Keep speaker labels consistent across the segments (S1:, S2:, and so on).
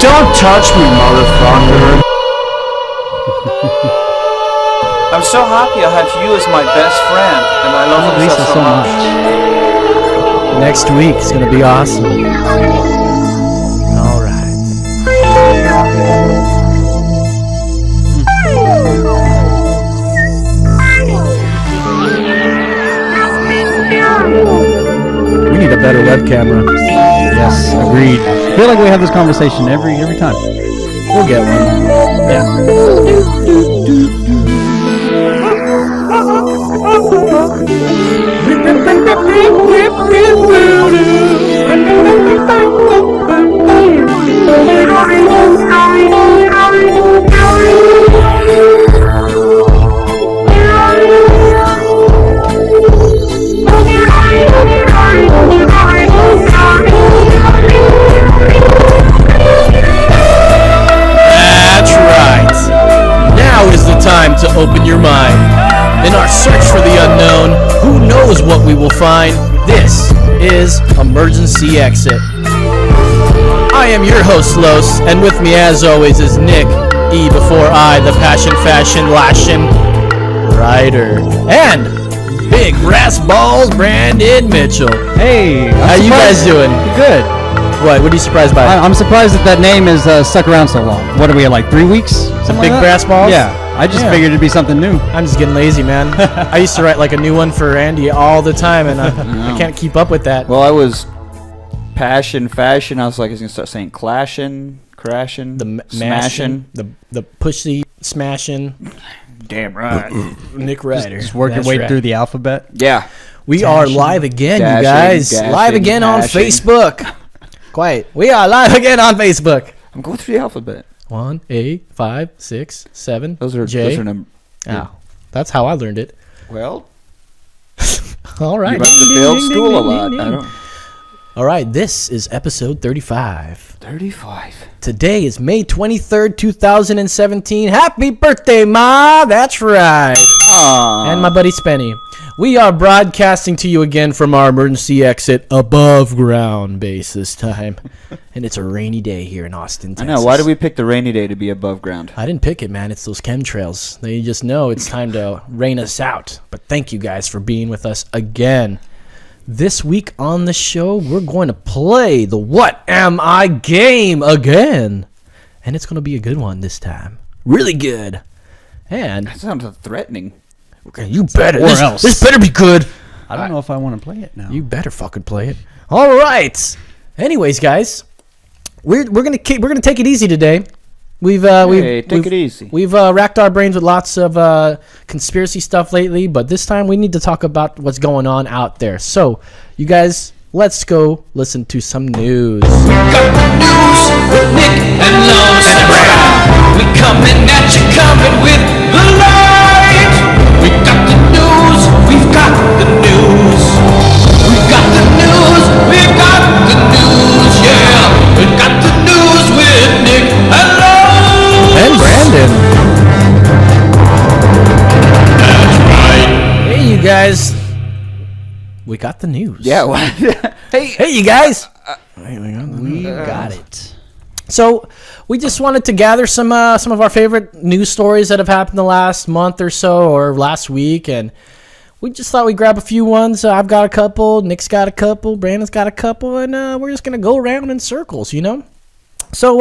S1: Don't touch me, motherfucker.
S2: I'm so happy I have you as my best friend, and I love Lisa so much.
S3: Next week is gonna be awesome. All right. We need a better web camera.
S4: Yes, agreed. I feel like we have this conversation every time.
S3: We'll get one. Yeah. That's right. Now is the time to open your mind. In our search for the unknown, who knows what we will find? This is Emergency Exit. I am your host, Los, and with me as always is Nick, E before I, the passion, fashion, lashin' rider, and big brass balls, Brandon Mitchell.
S4: Hey,
S3: How you guys doing?
S4: Good.
S3: What are you surprised by?
S4: I'm surprised that name is stuck around so long. What are we at, like 3 weeks? Something
S3: Big
S4: like that?
S3: brass balls?
S4: Yeah, I just
S3: Yeah.
S4: figured it'd be something new.
S3: I'm just getting lazy, man. I used to write like a new one for Andy all the time, and I can't keep up with that.
S5: Well, I was passion, fashion. I was like, I was gonna start saying clashing, crashing,
S3: The
S5: smashing.
S3: mashing, the pushy smashing.
S5: Damn right.
S3: Nick Ryder.
S4: Just work your
S3: That's
S4: way
S3: right.
S4: through the alphabet.
S5: Yeah.
S3: We are live again,
S5: Dashing,
S3: you guys.
S5: dashing,
S3: Live again on
S5: dashing.
S3: Facebook. Quiet. We are live again on Facebook.
S5: I'm going through the alphabet.
S3: 1, 8, 5, 6, 7.
S5: Those are
S3: J.
S5: numbers.
S3: Oh, that's how I learned it.
S5: Well,
S3: All right.
S5: you must have failed school a lot. I don't.
S3: All right. This is episode 35.
S5: 35.
S3: Today is May 23rd, 2017. Happy birthday, Ma! That's right.
S5: Aww.
S3: And my buddy Spenny. We are broadcasting to you again from our emergency exit above ground base this time. And it's a rainy day here in Austin,
S5: I
S3: Texas.
S5: know. Why did we pick the rainy day to be above ground?
S3: I didn't pick it, man. It's those chemtrails. They just know it's time to rain us out. But thank you guys for being with us again. This week on the show, we're going to play the What Am I game again. And it's going to be a good one this time. Really good. And
S5: That sounds threatening.
S3: okay, you better.
S4: Or else.
S3: This better be good.
S4: I don't know if I want to play it now.
S3: You better fucking play it. All right. Anyways, guys, we're gonna take it easy today. Take
S5: it easy.
S3: We've racked our brains with lots of conspiracy stuff lately, but this time we need to talk about what's going on out there. So, you guys, let's go listen to some news.
S6: Got the news with Nick and Los and Brad. We coming at you, coming with the light. We got the news, we've got the news. We got the news, we've got the news, yeah. We got the news with Nick and Los.
S3: And Brandon.
S6: That's right.
S3: Hey, you guys. We got the news.
S5: Yeah. What?
S3: Hey, you guys.
S4: We got it.
S3: So we just wanted to gather some of our favorite news stories that have happened the last month or so, or last week, and we just thought we'd grab a few ones. I've got a couple, Nick's got a couple, Brandon's got a couple, and we're just gonna go around in circles, you know. So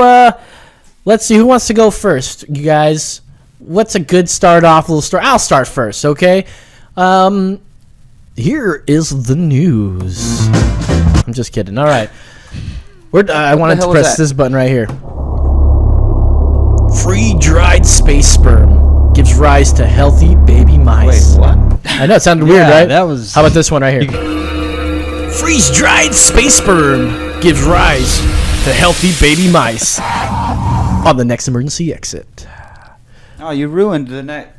S3: let's see who wants to go first, you guys. What's a good start off little story? I'll start first, okay? Here is the news. I'm just kidding. All right. I wanted to
S5: hell
S3: press
S5: was that?
S3: this button right here. Free-dried space sperm gives rise to healthy baby mice.
S5: Wait, what?
S3: I know, it sounded weird,
S4: Yeah,
S3: right?
S4: that was-
S3: How about this one right here? Freeze-dried space sperm gives rise to healthy baby mice. On the next emergency exit.
S5: Oh, you ruined the next.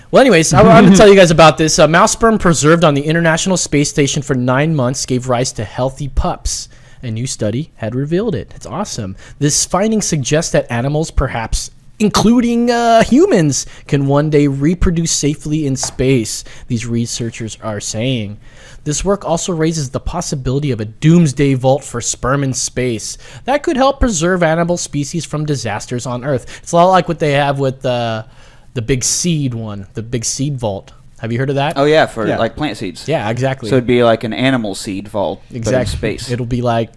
S3: Well, anyways, I wanted to tell you guys about this. Mouse sperm preserved on the International Space Station for 9 months gave rise to healthy pups. A new study had revealed it. It's awesome. This finding suggests that animals perhaps including humans, can one day reproduce safely in space, these researchers are saying. This work also raises the possibility of a doomsday vault for sperm in space that could help preserve animal species from disasters on Earth. It's a lot like what they have with the big seed one, the big seed vault. Have you heard of that?
S5: Oh yeah, for like plant seeds.
S3: Yeah, exactly.
S5: So it'd be like an animal seed vault, but in
S3: exactly.
S5: space.
S3: It'll be like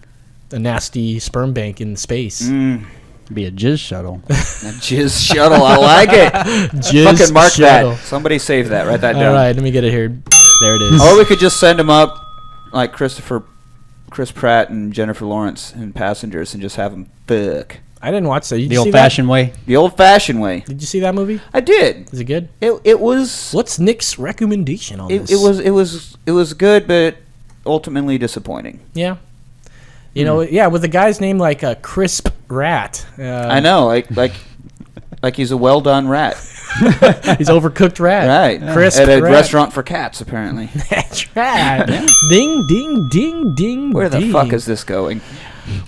S3: a nasty sperm bank in space.
S4: Be a jizz shuttle.
S5: A jizz shuttle, I like it.
S3: Jizz
S5: Fucking mark
S3: shuttle.
S5: that. Somebody save that. Write that down.
S3: All right, let me get it here. There it is.
S5: Or we could just send them up like Chris Pratt and Jennifer Lawrence in Passengers and just have them fuck.
S3: I didn't watch that. Did
S4: The
S3: you see
S4: old-fashioned way.
S5: The old-fashioned way.
S3: that? Did you see that movie?
S5: I did.
S3: Is it good?
S5: It was
S3: What's Nick's recommendation on this?
S5: it was good, but ultimately disappointing.
S3: Yeah. You know, yeah, with a guy's name like Crisp Rat.
S5: I know, like he's a well done rat,
S3: He's overcooked rat.
S5: right?
S3: Crisp
S5: at a
S3: rat.
S5: restaurant for cats, apparently.
S3: That's right. Ding, ding, ding, ding.
S5: Where the
S3: ding.
S5: fuck is this going?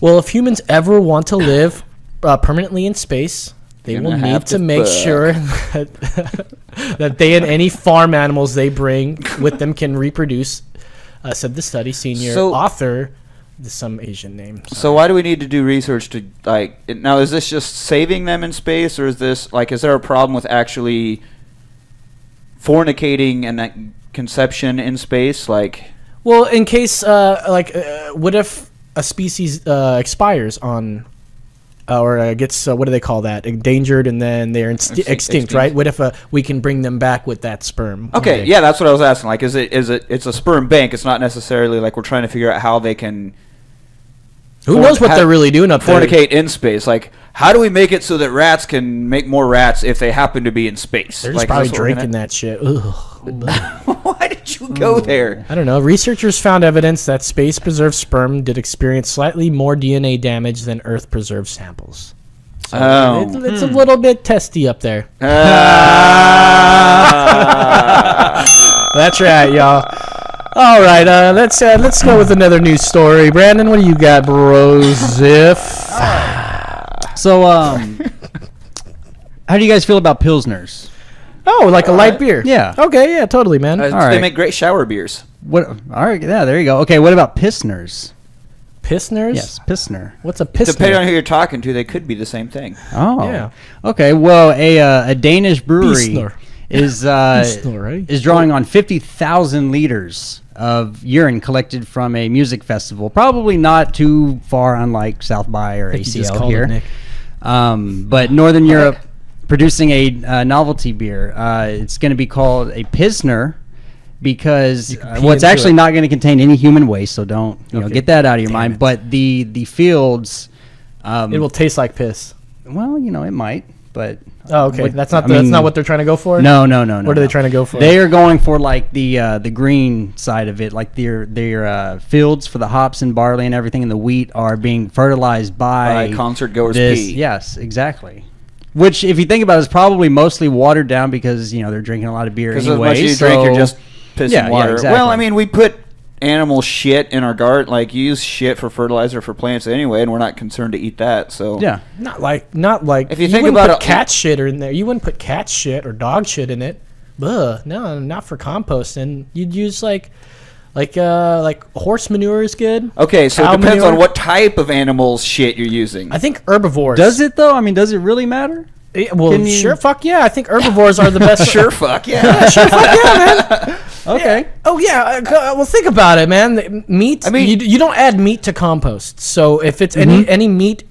S3: Well, if humans ever want to live permanently in space, they
S5: You're
S3: will
S5: gonna
S3: need
S5: have
S3: to
S5: to
S3: make
S5: fuck.
S3: sure that they and any farm animals they bring with them can reproduce, said the study senior
S5: So-
S3: author, some Asian name.
S5: So why do we need to do research to now? Is this just saving them in space, or is this like is there a problem with actually fornicating and that conception in space? Like,
S3: Well, in case, what if a species expires on, or gets, what do they call that? Endangered, and then they're extinct, right? What if we can bring them back with that sperm?
S5: okay,
S3: one day?
S5: yeah, that's what I was asking. Like, it's a sperm bank. It's not necessarily like we're trying to figure out how they can
S3: Who knows what they're really doing up there?
S5: fornicate in space. Like, how do we make it so that rats can make more rats if they happen to be in space?
S3: They're just
S5: Like,
S3: probably
S5: that's what we're
S3: drinking that shit. Ugh.
S5: gonna- Why did you go there?
S3: I don't know. Researchers found evidence that space-preserved sperm did experience slightly more DNA damage than Earth-preserved samples. So
S5: Oh.
S3: it's a little bit testy up there. That's right, y'all. All right, let's go with another news story. Brandon, what do you got, bro? Ziff.
S4: So, how do you guys feel about Pilsners?
S3: Oh, like a light beer.
S4: Yeah.
S3: Okay, yeah, totally, man.
S5: They
S4: right.
S5: make great shower beers.
S4: What? All right, yeah, there you go. Okay, what about Pissners?
S3: Pissners?
S4: Yes, Pissner.
S3: What's a Pissner?
S5: Depending on who you're talking to, they could be the same thing.
S4: Oh,
S3: Yeah.
S4: Okay, well, a Danish brewery
S3: Pissner.
S4: is
S3: Pissner, right?
S4: is drawing on 50,000 liters of urine collected from a music festival. Probably not too far unlike South by or
S3: I think you just
S4: ACL
S3: called it,
S4: here.
S3: Nick.
S4: But Northern Europe producing a novelty beer. It's going to be called a Pilsner because
S3: can pee
S4: well, it's
S3: into
S4: actually
S3: it.
S4: not going to contain any human waste, so don't
S3: Okay.
S4: get that out of your
S3: Damn
S4: mind.
S3: it.
S4: But the fields,
S3: It will taste like piss.
S4: well, it might, but
S3: Oh, okay.
S4: what-
S3: That's not
S4: I
S3: that's
S4: mean,
S3: not what they're trying to go for?
S4: No.
S3: What are they trying to go for?
S4: They are going for like the green side of it, like their fields for the hops and barley and everything, and the wheat are being fertilized by
S5: concert goers
S4: this.
S5: pee.
S4: Yes, exactly. Which, if you think about it, is probably mostly watered down because they're drinking a lot of beer
S5: Because
S4: anyway.
S5: as much as you
S4: so
S5: drink, you're just pissing
S4: Yeah,
S5: water.
S4: exactly.
S5: Well, I mean, we put animal shit in our garden. Like, you use shit for fertilizer for plants anyway, and we're not concerned to eat that. So
S4: yeah.
S3: Not like.
S5: If you think
S3: wouldn't
S5: about
S3: put
S5: it-
S3: cat shit in there. You wouldn't put cat shit or dog shit in it. Ugh, no, not for composting. You'd use like horse manure is good.
S5: Okay, so
S3: Cow
S5: it depends
S3: manure.
S5: on what type of animal's shit you're using.
S3: I think herbivores.
S4: Does it though? I mean, does it really matter?
S3: Well,
S4: Can you-
S3: sure, fuck yeah. I think herbivores are the best.
S5: Sure, fuck yeah.
S3: Sure, fuck yeah, man.
S4: Okay.
S3: Oh yeah. Well, think about it, man. Meat.
S5: I mean-
S3: you don't add meat to compost. So if it's any meat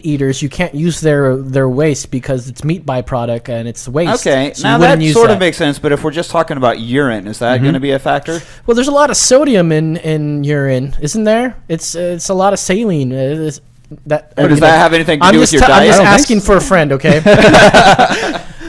S3: eaters, you can't use their waste because it's meat byproduct and it's waste.
S5: Okay,
S3: So you
S5: now
S3: wouldn't
S5: that
S3: use
S5: sort of
S3: that.
S5: makes sense, but if we're just talking about urine, is that going to be a factor?
S3: Well, there's a lot of sodium in urine, isn't there? It's a lot of saline.
S5: Or does that have anything to
S3: I'm
S5: do
S3: just
S5: with your
S3: I'm
S5: diet?
S3: just
S4: I don't think
S3: asking
S4: so.
S3: for a friend, okay?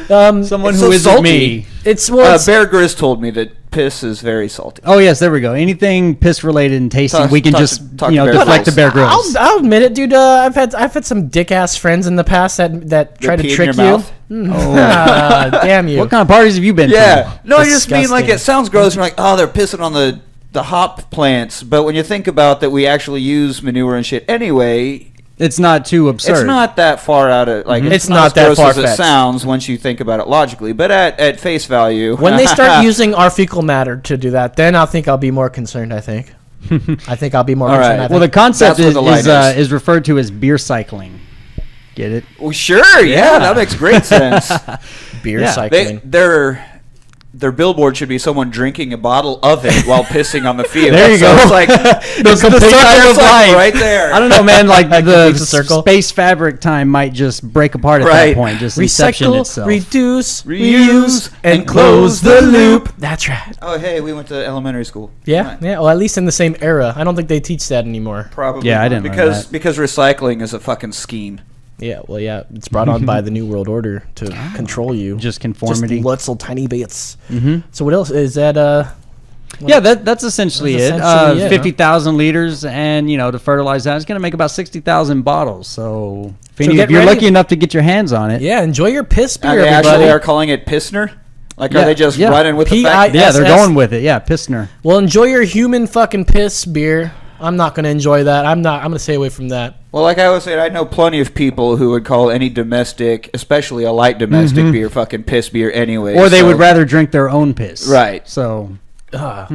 S4: Someone
S5: It's
S4: who
S5: so
S4: isn't
S5: salty.
S4: me.
S3: It's well, it's,
S5: Bear Grylls told me that piss is very salty.
S4: Oh yes, there we go. Anything piss related and tasty,
S5: Talk-
S4: we can
S5: talk
S4: just
S5: to- talk to Bear
S4: deflect to
S5: Grylls.
S4: Bear Grylls.
S3: I'll admit it, dude. I've had some dick ass friends in the past that try to
S5: pee in
S3: trick
S5: your
S3: you.
S5: mouth?
S3: Ah, damn you!
S4: What kind of parties have you been to?
S5: Yeah, no, I just mean like
S3: Disgusting.
S5: it sounds gross. You're like, oh, they're pissing on the hop plants, but when you think about that, we actually use manure and shit anyway.
S4: It's not too absurd.
S5: It's not that far out of like
S3: It's
S5: not
S3: not
S5: as
S3: that
S5: gross as it
S3: far-fetched.
S5: sounds once you think about it logically. But at face value,
S3: When they start using our fecal matter to do that, then I think I'll be more concerned. I think I'll be more
S5: All
S3: concerned.
S5: right.
S3: I think.
S4: Well, the concept
S5: That's where the line is.
S4: is referred to as beer cycling. Get it?
S5: well, sure, yeah, that makes great sense.
S3: beer
S4: yeah.
S3: cycling.
S5: Their billboard should be someone drinking a bottle of it while pissing on the field.
S4: There you
S5: So
S4: go.
S5: It's like
S4: The
S5: it's
S4: complete
S5: circle
S4: of life.
S5: right there.
S4: I don't know, man. Like the
S3: Complete the circle.
S4: space fabric time might just break apart at
S5: Right.
S4: that point. Just inception
S3: Recycle,
S4: itself.
S3: reduce,
S5: Reuse,
S3: reuse, and
S5: and
S3: close the loop. That's right.
S5: Oh, hey, we went to elementary school.
S3: Yeah,
S5: Right.
S3: yeah. Well, at least in the same era. I don't think they teach that anymore.
S5: Probably.
S4: Yeah, I
S5: not,
S4: didn't learn
S5: because
S4: that.
S5: recycling is a fucking scheme.
S3: Yeah, well, yeah. It's brought on by the New World Order to control you.
S4: Just conformity.
S3: Just little tiny bits. Mm-hmm. So what else is that?
S4: Yeah, that's essentially
S3: That's
S4: it.
S3: essentially it,
S4: 50,000 liters, and to fertilize that, it's going to make about 60,000 bottles. So if
S3: get
S4: you're
S3: ready.
S4: lucky enough to get your hands on it,
S3: Yeah, enjoy your piss beer,
S5: And they
S3: everybody.
S5: actually are calling it Pissner. Like,
S4: Yeah,
S5: are they just
S4: yeah.
S5: running with the
S3: P.I.
S5: fact?
S4: yeah, they're
S3: SS.
S4: going with it. Yeah, Pissner.
S3: Well, enjoy your human fucking piss beer. I'm not gonna enjoy that. I'm gonna stay away from that.
S5: Well, like I always say, I know plenty of people who would call any domestic, especially a light domestic beer, fucking piss beer anyway.
S4: Or they
S5: so-
S4: would rather drink their own piss.
S5: Right.
S4: So
S5: So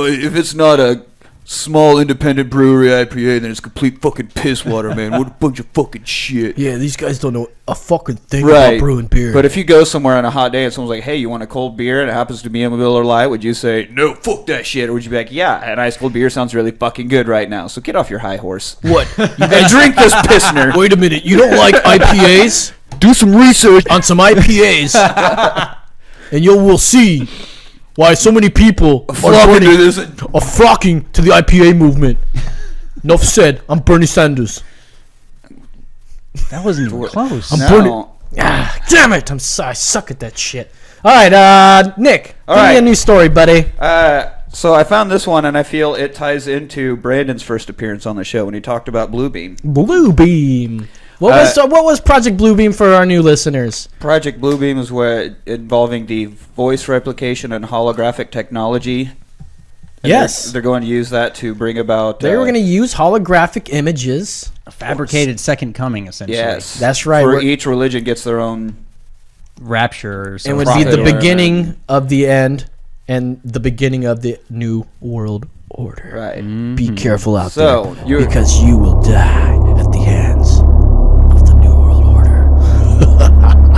S5: if it's not a small independent brewery IPA, then it's complete fucking piss water, man. What a bunch of fucking shit.
S3: Yeah, these guys don't know a fucking thing
S5: Right.
S3: beer.
S5: But if you go somewhere on a hot day and someone's like, hey, you want a cold beer? And it happens to be a Miller Lite, would you say, no, fuck that shit? Or would you be like, yeah, an ice cold beer sounds really fucking good right now. So get off your high horse.
S3: what?
S5: And drink this Pissner.
S3: Wait a minute. You don't like IPAs?
S5: Do some research.
S3: On some IPAs, and you will see why so many people are flocking to the IPA movement. Enough said. I'm Bernie Sanders.
S4: that wasn't even close.
S5: No.
S3: Ah, damn it! I suck at that shit. All right, Nick,
S5: All
S3: give me
S5: right.
S3: a new story, buddy.
S5: So I found this one, and I feel it ties into Brandon's first appearance on the show when he talked about Bluebeam.
S3: Bluebeam. What was Project Bluebeam for our new listeners?
S5: Project Bluebeam is where involving the voice replication and holographic technology. And
S3: Yes.
S5: they're going to use that to bring about.
S3: They were going to use holographic images.
S4: A fabricated second coming, essentially.
S5: Yes,
S3: That's right.
S5: For
S3: We're-
S5: each religion gets their own.
S4: Rapture or
S3: It
S4: something.
S3: would be the
S5: Prophet or-
S3: beginning of the end and the beginning of the new world order.
S5: Right.
S3: Be careful out
S5: So,
S3: there,
S5: you're-
S3: because you will die at the hands of the new world order.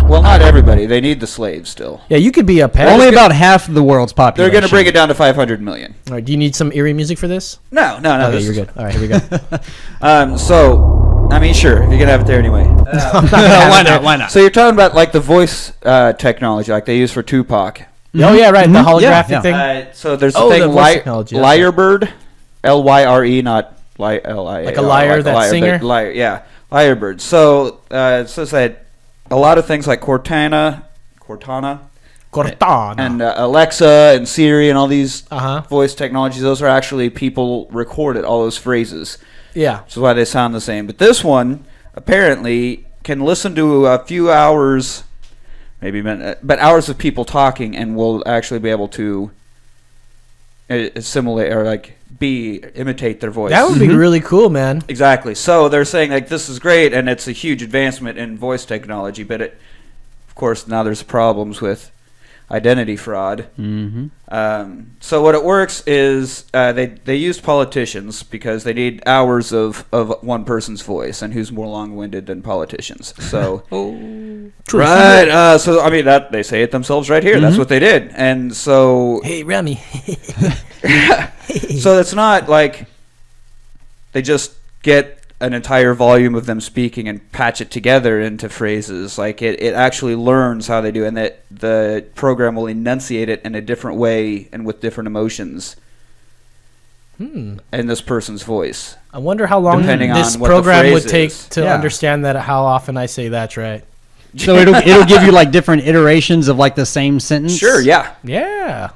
S5: Well, not everybody. They need the slaves still.
S3: Yeah, you could be a pet.
S4: Only about half of the world's
S5: They're
S4: population.
S5: going to bring it down to 500 million.
S3: All right, do you need some eerie music for this?
S5: No.
S3: Okay,
S5: this
S3: you're
S5: is-
S3: good. All right, here we go.
S5: So, I mean, sure, you're going to have it there anyway.
S4: Why not? Why not?
S5: So you're talking about like the voice technology, like they use for Tupac.
S3: Oh yeah, right. The
S4: Mhm.
S3: holographic
S4: Yeah,
S3: thing.
S5: So there's
S3: Oh,
S5: the
S3: the
S5: thing,
S3: voice technology, that's
S5: Lyrebird, Lyre, not Lia.
S3: Like a liar, that singer?
S5: Lyre, yeah, Lyrebird. So it says that a lot of things like Cortana,
S3: Cortana.
S5: and Alexa and Siri and all these
S3: Uh-huh.
S5: voice technologies, those are actually people recorded, all those phrases.
S3: Yeah.
S5: Which is why they sound the same. But this one apparently can listen to a few hours, maybe minute, but hours of people talking, and will actually be able to assimilate or like imitate their voice.
S3: That would be really cool, man.
S5: Exactly. So they're saying like this is great, and it's a huge advancement in voice technology. But of course, now there's problems with identity fraud.
S4: Mm-hmm.
S5: So what it works is they use politicians because they need hours of one person's voice, and who's more long-winded than politicians. So right. So I mean that they say it themselves right here. That's what they did, and so
S3: Hey, Remy.
S5: so it's not like they just get an entire volume of them speaking and patch it together into phrases. Like it actually learns how they do, and that the program will enunciate it in a different way and with different emotions in this person's voice.
S3: I wonder how long
S5: Depending
S3: this
S5: on what the
S3: program would
S5: phrase
S3: take
S5: is.
S3: to
S4: Yeah.
S3: understand that how often I say that's right.
S4: So it'll give you like different iterations of like the same sentence.
S5: Sure, yeah.
S3: Yeah.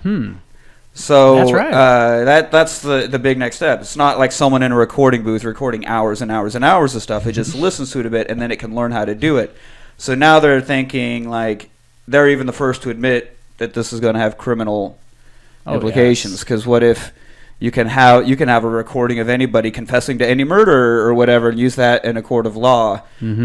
S5: So
S3: That's right.
S5: That's the big next step. It's not like someone in a recording booth recording hours and hours and hours of stuff. It just listens to it a bit, and then it can learn how to do it. So now they're thinking like they're even the first to admit that this is going to have criminal implications. Because what if you can have a recording of anybody confessing to any murder or whatever, and use that in a court of law.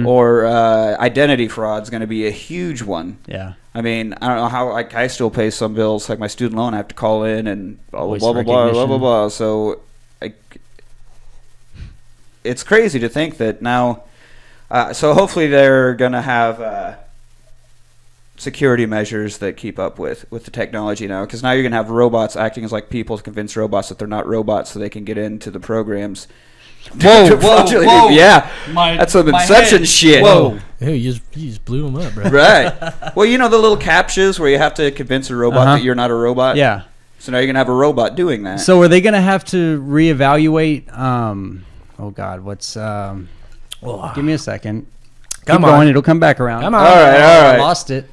S5: Or identity fraud is going to be a huge one.
S4: Yeah.
S5: I mean, I don't know how. Like, I still pay some bills, like my student loan. I have to call in and blah blah
S4: Voice
S5: blah blah blah blah
S4: recognition.
S5: blah blah. So, it's crazy to think that now. So hopefully they're gonna have security measures that keep up with the technology now, because now you're gonna have robots acting as like people to convince robots that they're not robots, so they can get into the programs.
S2: Whoa.
S5: Yeah,
S2: My-
S5: that's some
S2: my
S5: Inception
S2: head.
S5: shit.
S2: Whoa.
S3: Hey, you just blew him up, bro.
S5: Right. Well, you know the little captures where you have to convince a robot that you're not a robot.
S4: Yeah.
S5: So now you're gonna have a robot doing that.
S4: So are they going to have to reevaluate? Oh God, what's? Give me a second.
S3: Come
S4: Keep
S3: on.
S4: going. It'll come back around.
S3: Come on.
S5: All right.
S4: I lost it.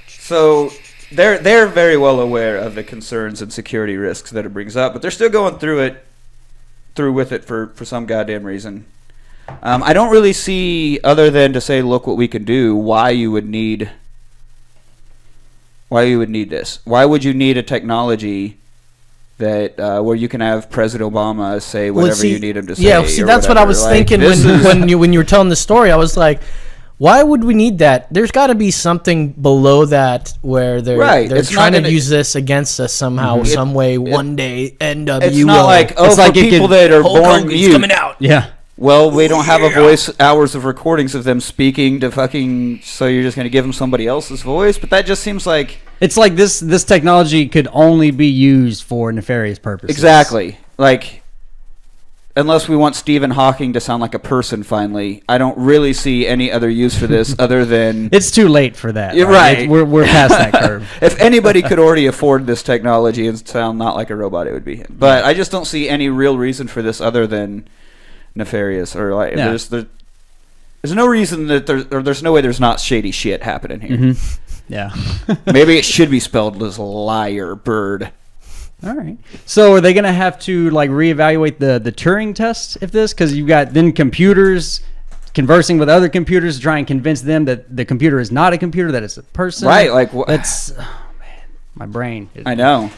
S5: So they're very well aware of the concerns and security risks that it brings up, but they're still going through with it for some goddamn reason. I don't really see, other than to say, look what we can do, why you would need this. Why would you need a technology that where you can have President Obama say whatever you need him to say?
S3: Yeah, see,
S5: or
S3: that's what I
S5: whatever?
S3: was
S5: Like,
S3: thinking
S5: this is-
S3: when you were telling the story. I was like, why would we need that? There's got to be something below that where they're
S5: Right,
S3: they're
S5: it's
S3: trying
S5: not
S3: to
S5: gonna-
S3: use this against us somehow, some way, one day. NWO.
S5: It's not like, oh,
S4: It's
S5: for
S4: like it
S5: people
S4: could-
S5: that are
S3: Hulk
S5: born
S3: Hogan's
S5: mute.
S3: coming out.
S4: Yeah.
S5: Well, we don't have a voice hours of recordings of them speaking to fucking. So you're just gonna give them somebody else's voice? But that just seems like
S4: It's like this technology could only be used for nefarious purposes.
S5: exactly like. Unless we want Stephen Hawking to sound like a person finally, I don't really see any other use for this other than.
S4: It's too late for that.
S5: You're right.
S4: We're past that curve.
S5: If anybody could already afford this technology and sound not like a robot, it would be him. But I just don't see any real reason for this other than nefarious or like
S4: Yeah.
S5: there's no reason that there's no way there's not shady shit happening here.
S4: Yeah.
S5: Maybe it should be spelled as liar bird.
S4: All right. So are they going to have to like reevaluate the Turing test if this? Because you've got then computers conversing with other computers to try and convince them that the computer is not a computer, that it's a person.
S5: Right, like
S4: that's oh man, my brain.
S5: I know.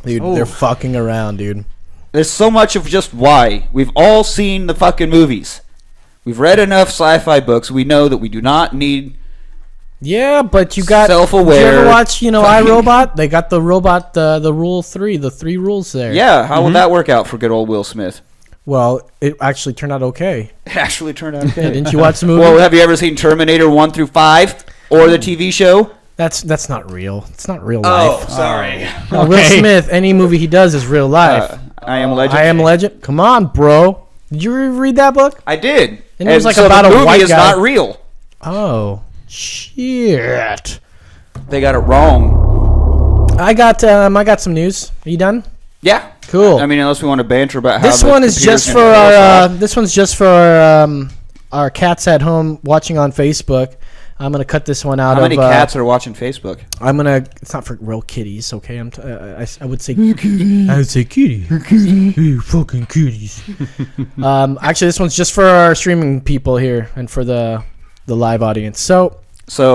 S3: Dude,
S4: Oh.
S3: they're fucking around, dude.
S5: There's so much of just why. We've all seen the fucking movies. We've read enough sci-fi books. We know that we do not need.
S3: Yeah, but you got
S5: Self-aware.
S3: Did you ever watch,
S5: fucking-
S3: iRobot? They got the robot, the rule 3, the 3 rules there.
S5: Yeah, how would that work out for good old Will Smith?
S3: Well, it actually turned out okay.
S5: It actually turned out
S3: Yeah,
S5: okay.
S3: didn't you watch the movie?
S5: Well, have you ever seen Terminator 1 through 5 or the TV show?
S3: That's not real. It's not real life.
S5: sorry.
S3: Will Smith, any movie he does is real life.
S5: I Am Legend.
S3: I Am Legend. Come on, bro. Did you read that book?
S5: I did.
S3: And it was like
S5: so
S3: about
S5: the
S3: a
S5: movie
S3: white
S5: is
S3: guy.
S5: not real.
S3: Oh, shit.
S5: They got it wrong.
S3: I got some news. Are you done?
S5: Yeah.
S3: Cool.
S5: I mean, unless we want to banter about how
S3: This
S5: the
S3: one is
S5: computer's
S3: just for
S5: gonna kill us all.
S3: this one's just for our cats at home watching on Facebook. I'm gonna cut this one out
S5: How
S3: of.
S5: many cats are watching Facebook?
S3: I'm gonna. It's not for real kitties, okay? I would say. I would say kitty. Hey, fucking kitties. Actually, this one's just for our streaming people here and for the live audience. So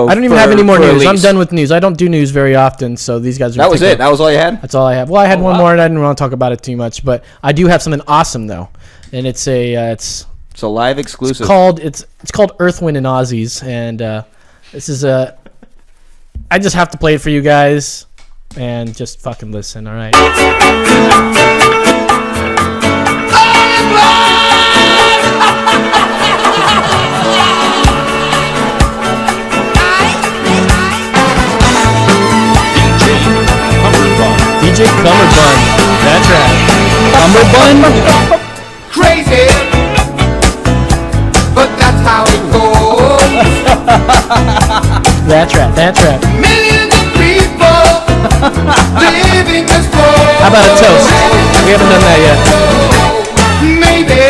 S3: I don't even have any more news. I'm done with news. I don't do news very often, so these guys are.
S5: That was
S3: taking-
S5: it. That was all you had?
S3: That's all I have. Well, I had one more, and I didn't want to talk about it too much, but I do have something awesome though, and it's
S5: It's a live exclusive.
S3: it's called Earth, Wind, and Aussies, and this is a. I just have to play it for you guys, and just fucking listen. All right. DJ Cumberbund. That's right. Cumberbund.
S6: Crazy, but that's how it goes.
S3: That's right. That's right.
S6: Millions of people living this world.
S3: How about a toast? We haven't done that yet.
S6: Maybe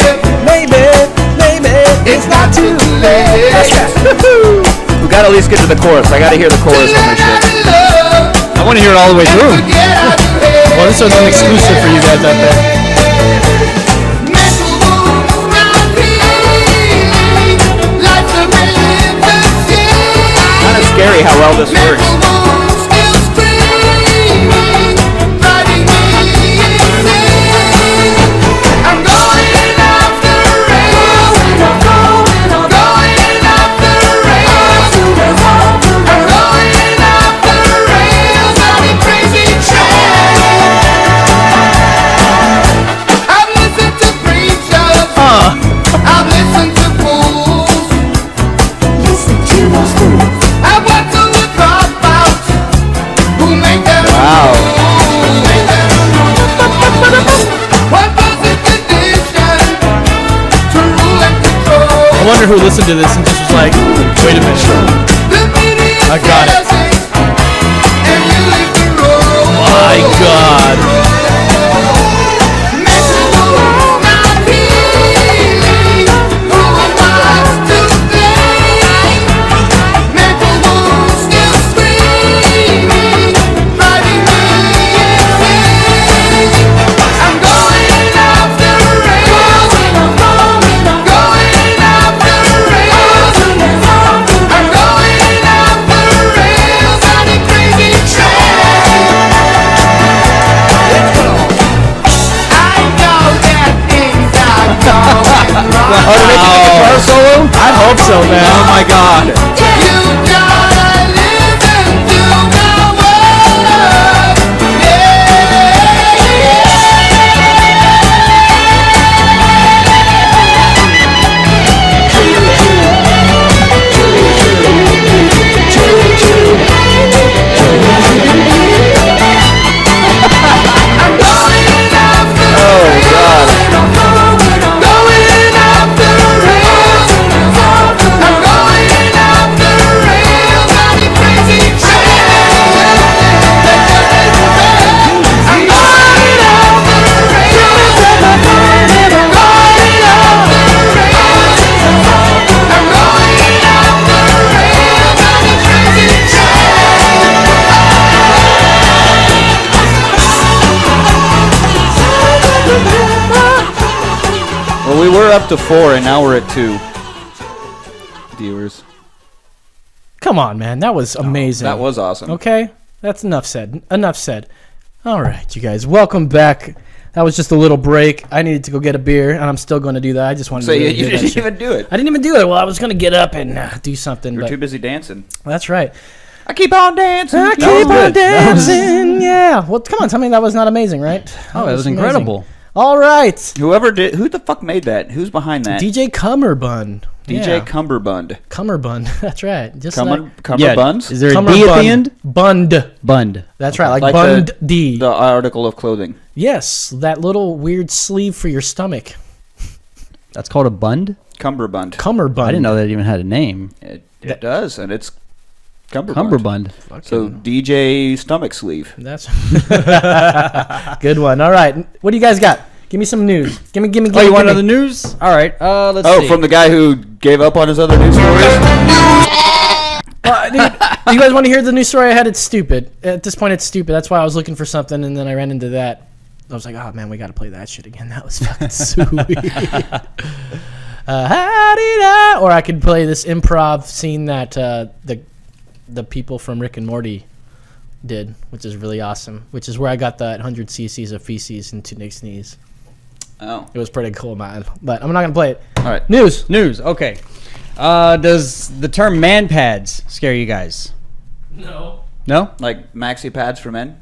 S6: it's not too late.
S5: We gotta at least get to the chorus. I gotta hear the chorus on this shit.
S3: I want to hear it all the way through. Well, this one's an exclusive for you guys out there.
S5: Kind of scary how well this works.
S3: wonder who listened to this and just was like, wait a minute. I got it. My God.
S5: Oh, did they do a guitar solo?
S3: I hope so, man.
S5: Oh my God. Well, we were up to 4, and now we're at 2 viewers.
S3: Come on, man. That was amazing.
S5: That was awesome.
S3: Okay, that's enough said. Enough said. All right, you guys, welcome back. That was just a little break. I needed to go get a beer, and I'm still going to do that. I just wanted
S5: So
S3: to
S5: you,
S3: really
S5: you
S3: hear that
S5: didn't
S3: shit.
S5: even do it.
S3: I didn't even do it. Well, I was going to get up and do something.
S5: You're
S3: but
S5: too busy dancing.
S3: That's right.
S5: I keep on dancing.
S3: I
S4: was
S3: keep on
S4: good. That was-
S3: dancing. Yeah. Well, come on. Tell me that was not amazing, right?
S4: Oh, it was
S3: amazing.
S4: incredible.
S3: All right.
S5: Who the fuck made that? Who's behind that?
S3: DJ Cummerbund.
S5: DJ
S3: Yeah.
S5: Cumberbund.
S3: Cummerbund. That's right. Just like
S5: Cumberbuns?
S4: Is there a
S3: Cummerbund.
S4: D at the end?
S3: Bund.
S4: Bund.
S3: That's right. Like,
S5: Like
S3: Bund D.
S5: The article of clothing.
S3: Yes. That little weird sleeve for your stomach.
S4: That's called a bund?
S5: Cumberbund.
S3: Cummerbund.
S4: I didn't know that even had a name.
S5: It does, and it's Cumberbund.
S4: Cumberbund.
S5: So DJ stomach sleeve.
S3: That's good one. All right. What do you guys got? Give me some news. Give me.
S4: Oh, you want another news? All right. Let's see.
S5: Oh, from the guy who gave up on his other news stories?
S3: Do you guys want to hear the news story I had? It's stupid. At this point, it's stupid. That's why I was looking for something, and then I ran into that. I was like, oh, man, we got to play that shit again. That was fucking sweet. Or I could play this improv scene that the people from Rick and Morty did, which is really awesome, which is where I got that 100 cc's of feces into Nick's knees.
S5: Oh.
S3: It was pretty cool, man. But I'm not going to play it.
S5: All right.
S3: News.
S4: News. Okay. Does the term man pads scare you guys?
S3: No.
S4: No?
S5: Like maxi pads for men?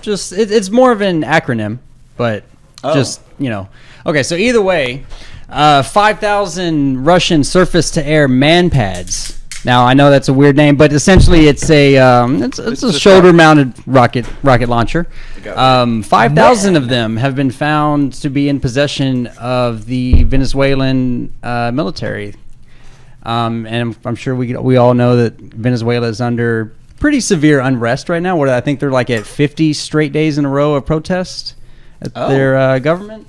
S4: Just it's more of an acronym, but
S5: Oh.
S4: just, you know. Okay, so either way, 5,000 Russian surface-to-air man pads. Now I know that's a weird name, but essentially it's a it's a
S5: just
S4: shoulder-mounted rocket launcher.
S5: got it.
S4: 5,000 of them have been found to be in possession of the Venezuelan military, and I'm sure we all know that Venezuela is under pretty severe unrest right now. What I think they're like at 50 straight days in a row of protest at their government.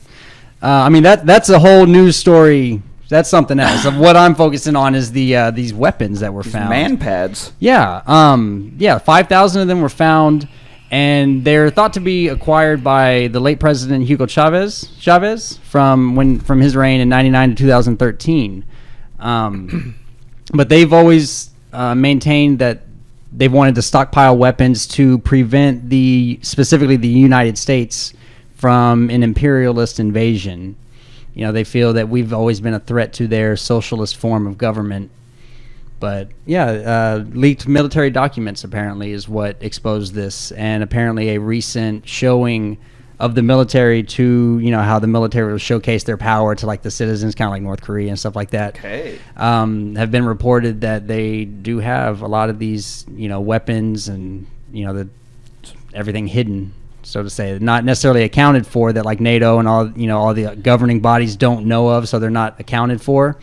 S4: I mean that's a whole news story. That's something else. What I'm focusing on is these weapons that were found.
S5: Man pads.
S4: Yeah, 5,000 of them were found, and they're thought to be acquired by the late President Hugo Chavez from his reign in '99 to 2013. But they've always maintained that they've wanted to stockpile weapons to prevent specifically the United States from an imperialist invasion. You know, they feel that we've always been a threat to their socialist form of government. But yeah, leaked military documents apparently is what exposed this, and apparently a recent showing of the military to, you know, how the military will showcase their power to like the citizens, kind of like North Korea and stuff like that.
S5: Okay.
S4: Have been reported that they do have a lot of these, you know, weapons and, you know, everything hidden, so to say, not necessarily accounted for, that like NATO and all the governing bodies don't know of, so they're not accounted for.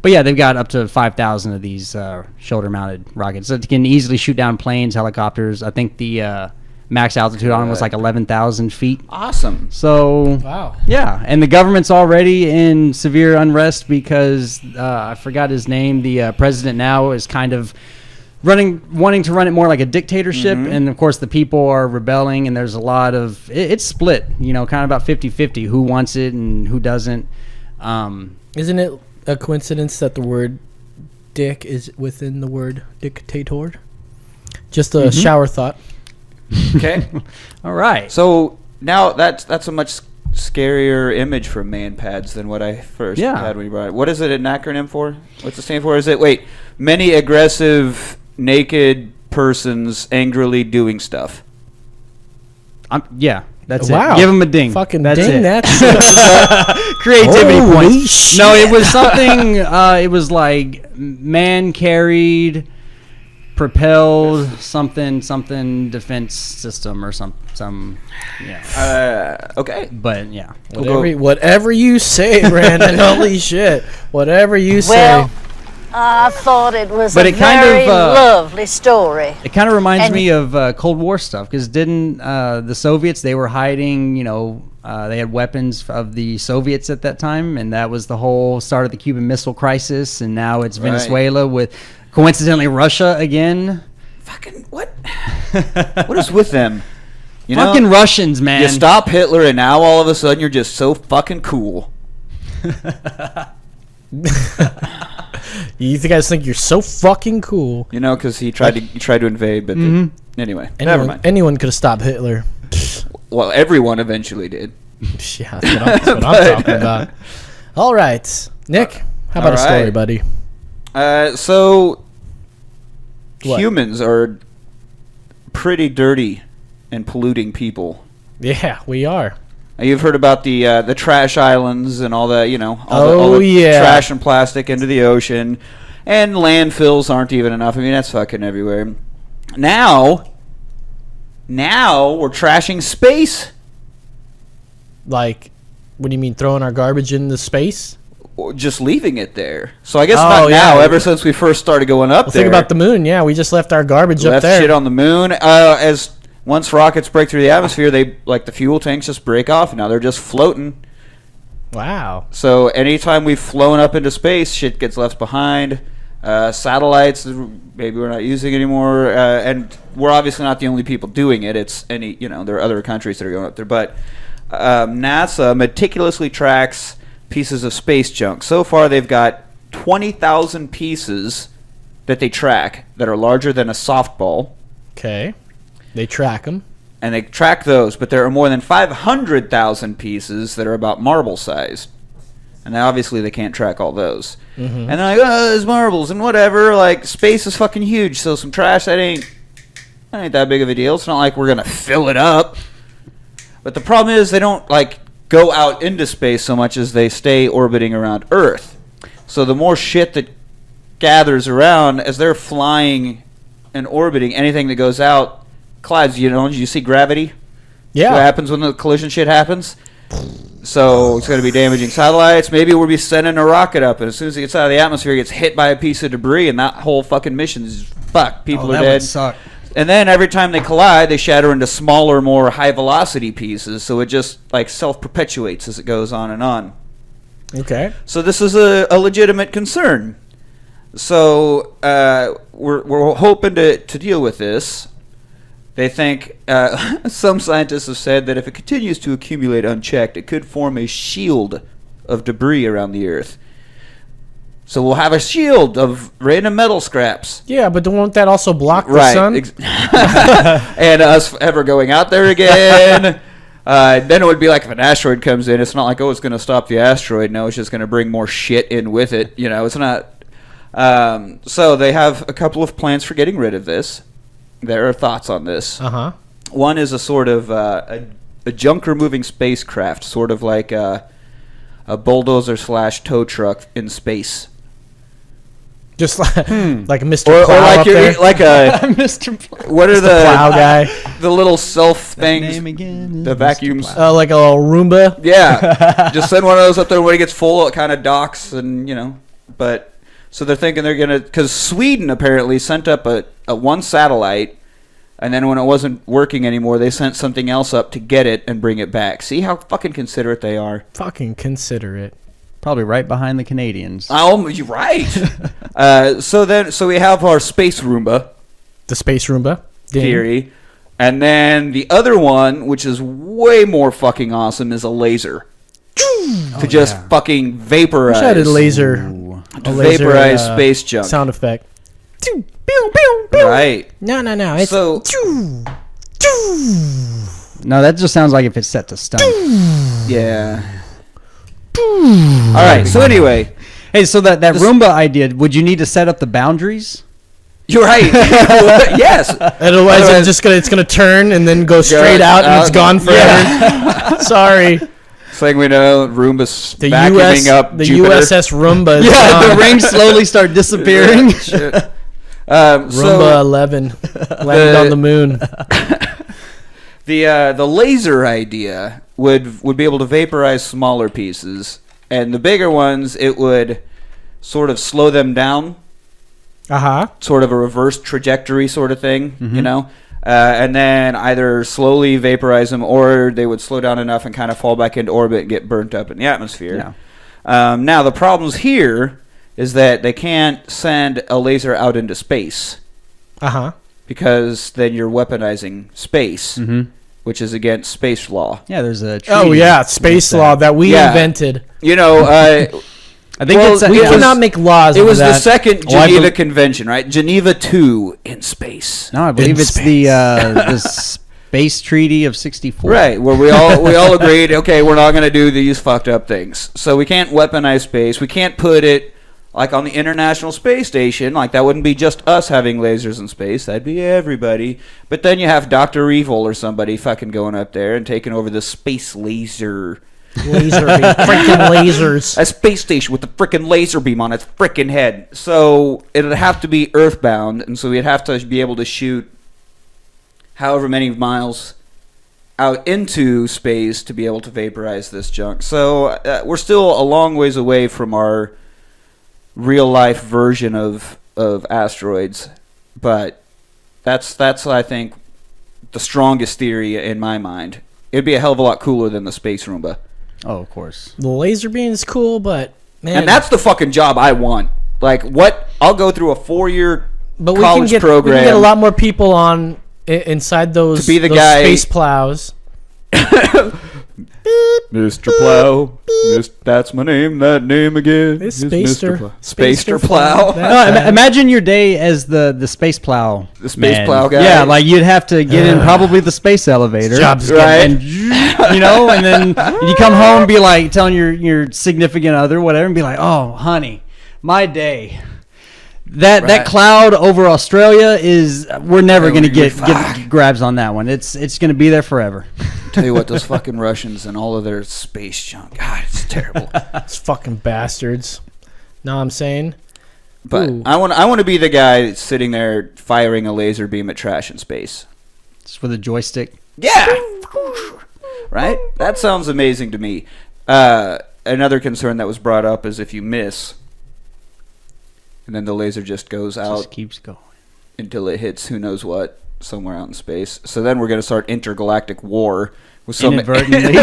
S4: But yeah, they've got up to 5,000 of these shoulder-mounted rockets that can easily shoot down planes, helicopters. I think the max altitude on them was like 11,000 feet.
S5: Awesome.
S4: So
S7: Wow.
S4: yeah, and the government's already in severe unrest because I forgot his name. The president now is kind of wanting to run it more like a dictatorship, and of course the people are rebelling, and there's a lot of it's split. Kind of about 50-50 who wants it and who doesn't.
S7: Isn't it a coincidence that the word dick is within the word dictator? Just a shower thought.
S5: Okay.
S4: All right.
S5: So now that's a much scarier image for man pads than what I first had when you brought it. What is it an acronym for? What's it stand for? Is it many aggressive naked persons angrily doing stuff?
S4: Yeah, that's
S7: Wow.
S4: it. Give him a ding.
S7: Fucking
S4: that's
S7: ding
S4: it.
S7: that shit.
S4: Creativity
S7: Holy
S4: points.
S7: shit.
S4: No, it was something. It was like man carried, propelled something defense system or some yeah.
S5: Okay.
S4: But yeah.
S7: Whatever you say, Brandon. Holy shit. Whatever you say.
S8: Well, I thought it was
S4: But
S8: a
S4: it kind of,
S8: very lovely story.
S4: It kind of reminds
S8: And-
S4: me of Cold War stuff because didn't the Soviets, they were hiding, they had weapons of the Soviets at that time, and that was the whole start of the Cuban Missile Crisis, and now it's Venezuela with coincidentally Russia again.
S5: Fucking what? What is with them?
S4: Fucking Russians, man.
S5: You stop Hitler, and now all of a sudden you're just so fucking cool.
S7: You guys think you're so fucking cool.
S5: Because he tried to invade, but anyway, never mind.
S7: Anyone could have stopped Hitler.
S5: Well, everyone eventually did.
S7: Yeah, that's what I'm talking about. All right. Nick, how about a story, buddy?
S5: So
S7: What?
S5: humans are pretty dirty and polluting people.
S7: Yeah, we are.
S5: You've heard about the trash islands and all that, all the
S7: yeah.
S5: trash and plastic into the ocean, and landfills aren't even enough. I mean, that's fucking everywhere. Now we're trashing space.
S7: Like, what do you mean, throwing our garbage into space?
S5: Or just leaving it there. So I guess
S7: Oh,
S5: not now.
S7: yeah.
S5: Ever since we first started going up there,
S7: Think about the moon. Yeah, we just left our garbage up
S5: left
S7: there.
S5: shit on the moon. As once rockets break through the atmosphere, they the fuel tanks just break off, and now they're just floating.
S7: Wow.
S5: So anytime we've flown up into space, shit gets left behind. Satellites, maybe we're not using anymore, and we're obviously not the only people doing it. It's there are other countries that are going up there, but NASA meticulously tracks pieces of space junk. So far, they've got 20,000 pieces that they track that are larger than a softball.
S7: Okay. They track them.
S5: And they track those, but there are more than 500,000 pieces that are about marble size. And obviously they can't track all those. And they're like, there's marbles and whatever. Like, space is fucking huge, so some trash, that ain't that big of a deal. It's not like we're going to fill it up. But the problem is they don't, go out into space so much as they stay orbiting around Earth. So the more shit that gathers around as they're flying and orbiting, anything that goes out collides. Did you see gravity?
S7: Yeah.
S5: What happens when the collision shit happens? So it's going to be damaging satellites. Maybe we'll be sending a rocket up, and as soon as it gets out of the atmosphere, it gets hit by a piece of debris, and that whole fucking mission is fucked. People are
S4: that
S5: dead.
S4: would suck.
S5: And then every time they collide, they shatter into smaller, more high-velocity pieces, so it just self-perpetuates as it goes on and on.
S7: Okay.
S5: So this is a legitimate concern. So we're hoping to deal with this. They think, some scientists have said that if it continues to accumulate unchecked, it could form a shield of debris around the Earth. So we'll have a shield of random metal scraps.
S7: Yeah, but won't that also block the sun?
S5: And us ever going out there again. Then it would be like if an asteroid comes in, it's not like, it's going to stop the asteroid. No, it's just going to bring more shit in with it. It's not. So they have a couple of plans for getting rid of this. There are thoughts on this.
S7: Uh-huh.
S5: One is a sort of a junk removing spacecraft, sort of like a bulldozer / tow truck in space.
S7: Just like a Mr.
S5: Or
S7: Plow
S5: like
S7: up there.
S5: like a
S4: Mr. Plow.
S5: what are the
S7: Plow guy.
S5: the little self things,
S4: Name again is
S5: the
S4: Mr.
S5: vacuums.
S4: Plow.
S7: Like a little Roomba.
S5: Yeah, just send one of those up there when it gets full. It kind of docks, and but So they're thinking they're gonna, because Sweden apparently sent up a one satellite, and then when it wasn't working anymore, they sent something else up to get it and bring it back. See how fucking considerate they are.
S7: Fucking consider it.
S4: Probably right behind the Canadians.
S5: Oh, you're right. So we have our space Roomba
S7: The space Roomba. Ding.
S5: theory, and then the other one, which is way more fucking awesome, is a laser. To just fucking vaporize.
S7: Wish I had a laser.
S5: To vaporize space junk.
S7: Sound effect.
S5: Right.
S7: No. It's
S5: So
S4: No, that just sounds like if it's set to stun.
S5: yeah. All right. So anyway,
S4: Hey, so that Roomba idea, would you need to set up the boundaries?
S5: you're right. Yes.
S7: Otherwise, it's gonna turn and then go straight out and it's gone forever. Sorry.
S5: Saying we know Roomba's
S7: The
S5: vacuuming up
S7: the
S5: Jupiter.
S7: USS Roomba is
S4: Yeah,
S7: gone.
S4: the rings slowly start disappearing.
S5: Shit.
S7: Roomba
S5: So
S7: 11 landed on the moon.
S5: the laser idea would be able to vaporize smaller pieces, and the bigger ones it would sort of slow them down, sort of a reverse trajectory sort of thing, you know. And then either slowly vaporize them, or they would slow down enough and kind of fall back into orbit and get burnt up in the atmosphere.
S4: Yeah.
S5: Now, the problems here is that they can't send a laser out into space because then you're weaponizing space, which is against space law.
S4: Yeah, there's a treaty
S7: Oh yeah, space
S4: with
S7: law that we
S5: Yeah.
S7: invented.
S5: You know,
S4: I think
S5: Well,
S4: it's
S7: We
S5: It was-
S7: cannot make laws.
S5: it
S7: of
S5: was the
S7: that.
S5: second
S4: Oh, I
S5: Geneva
S4: bel-
S5: Convention, right? Geneva 2 in space.
S4: No, I believe
S7: In
S4: it's the Space Treaty of '64.
S5: Right, where we all agreed, okay, we're not going to do these fucked up things. So we can't weaponize space. We can't put it like on the International Space Station. Like that wouldn't be just us having lasers in space. That'd be everybody. But then you have Dr. Evil or somebody fucking going up there and taking over the space laser.
S7: laser beam. Freaking lasers.
S5: A space station with a frickin' laser beam on its frickin' head. So it'd have to be earthbound, and so we'd have to be able to shoot however many miles out into space to be able to vaporize this junk. So we're still a long ways away from our real life version of asteroids, but that's I think the strongest theory in my mind. It'd be a hell of a lot cooler than the space Roomba.
S4: Oh, of course.
S7: The laser beam is cool, but man,
S5: And that's the fucking job I want. Like, what? I'll go through a 4-year
S7: but
S5: college
S7: we
S5: program.
S7: can get a lot more people on inside those,
S5: To be the
S7: those
S5: guy-
S7: space plows.
S5: Mr. Plow. That's my name. That name again.
S7: It's
S5: is
S7: Spacer.
S5: Mr. Plow.
S7: Spacer
S5: Spacer Plow.
S7: That-
S4: No, imagine your day as the space plow.
S5: The space
S4: man.
S5: plow guy.
S4: Yeah, like you'd have to get in probably the space elevator.
S7: Job's
S5: Right.
S4: And you know, and then you come home and be like telling your significant other, whatever, and be like, "Oh, honey, my day." That
S5: Right.
S4: cloud over Australia is we're never going to
S5: Holy
S4: get
S5: fuck.
S4: grabs on that one. It's going to be there forever.
S5: Tell you what, those fucking Russians and all of their space junk. God, it's terrible.
S7: Those fucking bastards. Know what I'm saying?
S5: But
S7: Ooh.
S5: I want to be the guy that's sitting there firing a laser beam at trash in space.
S4: Just with a joystick.
S5: Yeah. Right? That sounds amazing to me. Another concern that was brought up is if you miss, and then the laser just goes out
S4: Just keeps going.
S5: until it hits who knows what somewhere out in space. So then we're going to start intergalactic war with some
S4: Inadvertently.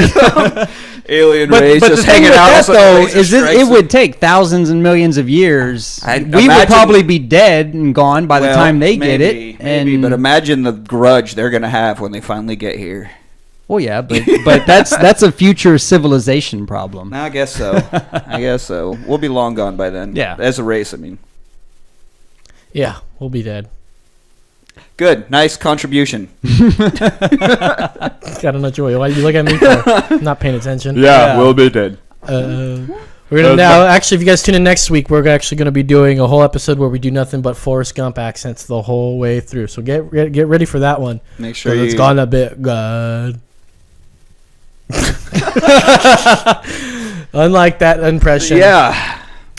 S5: alien
S4: But
S5: race
S4: the
S5: just
S4: thing
S5: hanging
S4: with
S5: out.
S4: that,
S5: as a
S4: though,
S5: laser
S4: is
S5: strikes
S4: it
S5: them.
S4: would take thousands and millions of years.
S5: I'd
S4: We would
S5: imagine-
S4: probably be dead and gone by the
S5: Well,
S4: time they get
S5: maybe,
S4: it.
S5: maybe,
S4: And
S5: but imagine the grudge they're going to have when they finally get here.
S4: well, yeah, but that's a future civilization problem.
S5: I guess so. I guess so. We'll be long gone by then.
S4: Yeah.
S5: As a race, I mean.
S7: Yeah, we'll be dead.
S5: Good. Nice contribution.
S7: Got enough joy. Why you look at me for not paying attention?
S1: we'll be dead.
S7: We're gonna now. Actually, if you guys tune in next week, we're actually gonna be doing a whole episode where we do nothing but Forrest Gump accents the whole way through. So get ready for that one.
S5: Make sure
S7: 'Cause it's
S5: you...
S7: gonna be good. Unlike that impression.
S5: Yeah.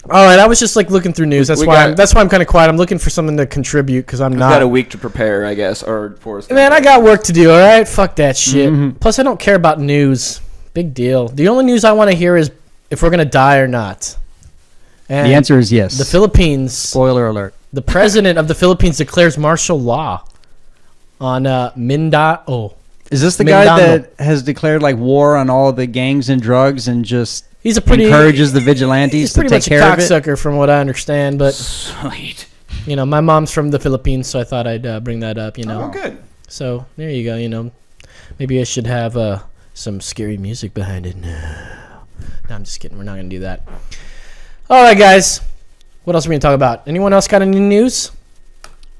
S7: All right, I was just like looking through news. That's
S5: We
S7: why.
S5: got-
S7: That's why I'm kind of quiet. I'm looking for something to contribute because I'm
S5: We've
S7: not.
S5: got a week to prepare, I guess, or for
S7: Man, I got work to do. All right, fuck that shit.
S5: Mm-hmm.
S7: Plus, I don't care about news. Big deal. The only news I want to hear is if we're gonna die or not. And
S4: The answer is yes.
S7: the Philippines.
S4: Spoiler alert.
S7: The president of the Philippines declares martial law on Mindanao.
S4: Is this the guy
S7: Mindanao.
S4: that has declared like war on all the gangs and drugs and just
S7: He's a pretty
S4: encourages the vigilantes
S7: He's
S4: to
S7: pretty
S4: take
S7: much a
S4: care of it?
S7: cocksucker, from what I understand. But
S5: Sweet.
S7: you know, my mom's from the Philippines, so I thought I'd bring that up. You know,
S5: Oh, good.
S7: so there you go. You know, maybe I should have some scary music behind it. No, I'm just kidding. We're not gonna do that. All right, guys. What else are we gonna talk about? Anyone else got any news?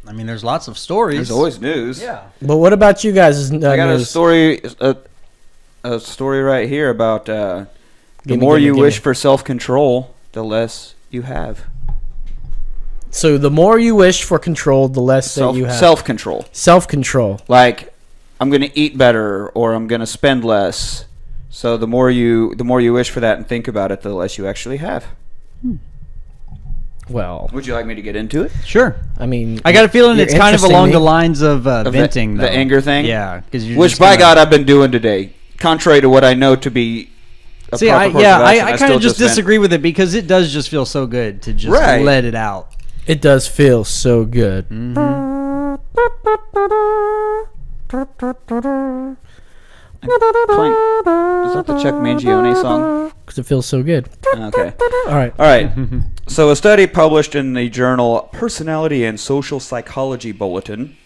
S4: I mean, there's lots of stories.
S5: There's always news.
S4: Yeah.
S7: But what about you guys?
S5: I got
S7: news?
S5: a story right here about the
S7: Gimme,
S5: more
S7: gimme,
S5: you
S7: gimme.
S5: wish for self-control, the less you have.
S7: So the more you wish for control, the less that you have.
S5: Self-control.
S7: Self-control.
S5: Like, I'm going to eat better or I'm going to spend less. So the more you wish for that and think about it, the less you actually have.
S7: Well,
S5: Would you like me to get into it?
S4: Sure.
S7: I mean,
S4: I got a feeling
S7: you're
S4: it's kind of
S7: interesting
S4: along
S7: me.
S4: the lines of
S5: Of
S4: venting,
S5: the
S4: though.
S5: anger thing?
S4: Yeah, because
S5: Which, by God, I've been doing today. Contrary to what I know to be a
S4: See,
S5: proper course of action,
S4: I kind
S5: still
S4: of just
S5: vent.
S4: disagree with it because it does just feel so good to just
S5: Right.
S4: let it out.
S7: It does feel so good.
S5: Playing, is that the Chuck Mangione song?
S7: Because it feels so good.
S5: Okay.
S7: All right.
S5: All right. So, a study published in the journal Personality and Social Psychology Bulletin.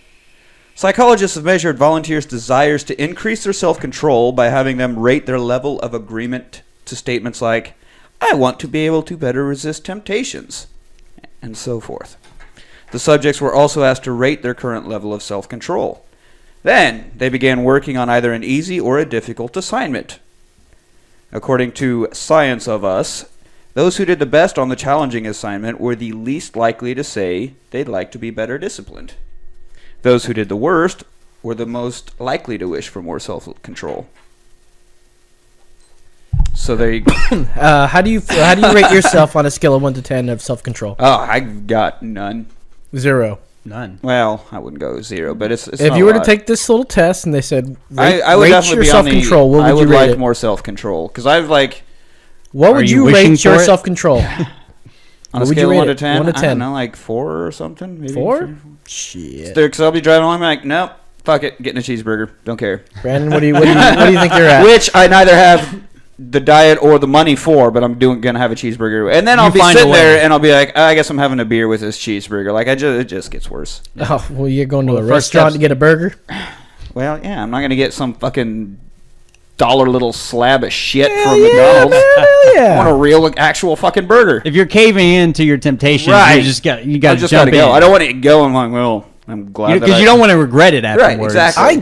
S5: Psychologists have measured volunteers' desires to increase their self-control by having them rate their level of agreement to statements like, "I want to be able to better resist temptations," and so forth. The subjects were also asked to rate their current level of self-control. Then, they began working on either an easy or a difficult assignment. According to Science of Us, those who did the best on the challenging assignment were the least likely to say they'd like to be better disciplined. Those who did the worst were the most likely to wish for more self-control. So there you go.
S7: How do you rate yourself on a scale of 1 to 10 of self-control?
S5: Oh, I got none.
S7: 0.
S4: None.
S5: Well, I wouldn't go 0, but it's
S7: If
S5: not
S7: you
S5: a
S7: were to
S5: lot.
S7: take this little test and they said
S5: I would
S7: rate
S5: definitely
S7: your
S5: be on the.
S7: self-control, what would
S5: I would
S7: you rate
S5: like
S7: it?
S5: more self-control because I've like
S7: What
S4: Are
S7: would
S4: you
S7: you
S4: wishing
S7: rate your
S4: for it?
S7: self-control?
S5: on
S7: What
S5: a
S7: would you
S5: scale of
S7: rate
S5: 1 to
S7: it?
S5: 10.
S7: 1 to
S5: I
S7: 10.
S5: don't know, like 4 or something. Maybe
S7: 4? Shit.
S5: Because I'll be driving along, I'm like, nope, fuck it, getting a cheeseburger, don't care.
S7: Brandon, what do you think you're at?
S5: Which I neither have the diet or the money for, but I'm gonna have a cheeseburger, and then I'll be
S4: find a
S5: sitting
S4: way.
S5: there and I'll be like, I guess I'm having a beer with this cheeseburger. Like it just gets worse.
S7: Oh, well, you're going to
S4: Well,
S7: a
S4: the first
S7: restaurant
S4: steps-
S7: to get a burger?
S5: Well, yeah, I'm not gonna get some fucking dollar little slab of shit from McDonald's. I want a real, actual fucking burger.
S4: If you're caving into your temptations,
S5: Right.
S4: you got
S5: I
S4: to
S5: just
S4: jump
S5: gotta go.
S4: in.
S5: I don't want it to go. I'm like, well, I'm glad
S4: Because you don't want to regret it afterwards.
S5: exactly.
S7: I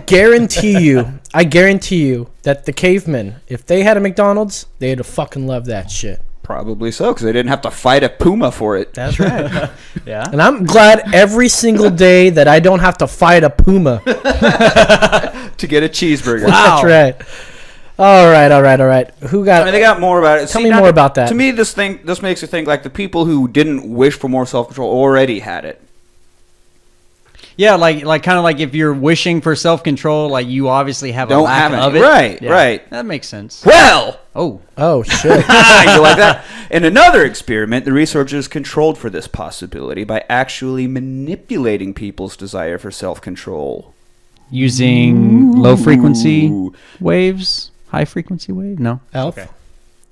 S7: guarantee you that the cavemen, if they had a McDonald's, they'd have fucking loved that shit.
S5: Probably so, because they didn't have to fight a puma for it
S7: That's right.
S4: Yeah.
S7: And I'm glad every single day that I don't have to fight a puma.
S5: to get a cheeseburger.
S7: That's right. All right. Who got?
S5: I mean, they got more about it.
S7: Tell me more about that.
S5: To me, this makes you think like the people who didn't wish for more self-control already had it.
S4: Yeah, like kind of like if you're wishing for self-control, like you obviously have a
S5: Don't
S4: lack
S5: have
S4: of
S5: it.
S4: it.
S5: Right,
S4: Yeah.
S5: right.
S4: That makes sense.
S5: Well,
S7: Oh shit!
S5: you like that? In another experiment, the researchers controlled for this possibility by actually manipulating people's desire for self-control.
S4: Using low frequency waves, high frequency wave? No.
S7: Elf.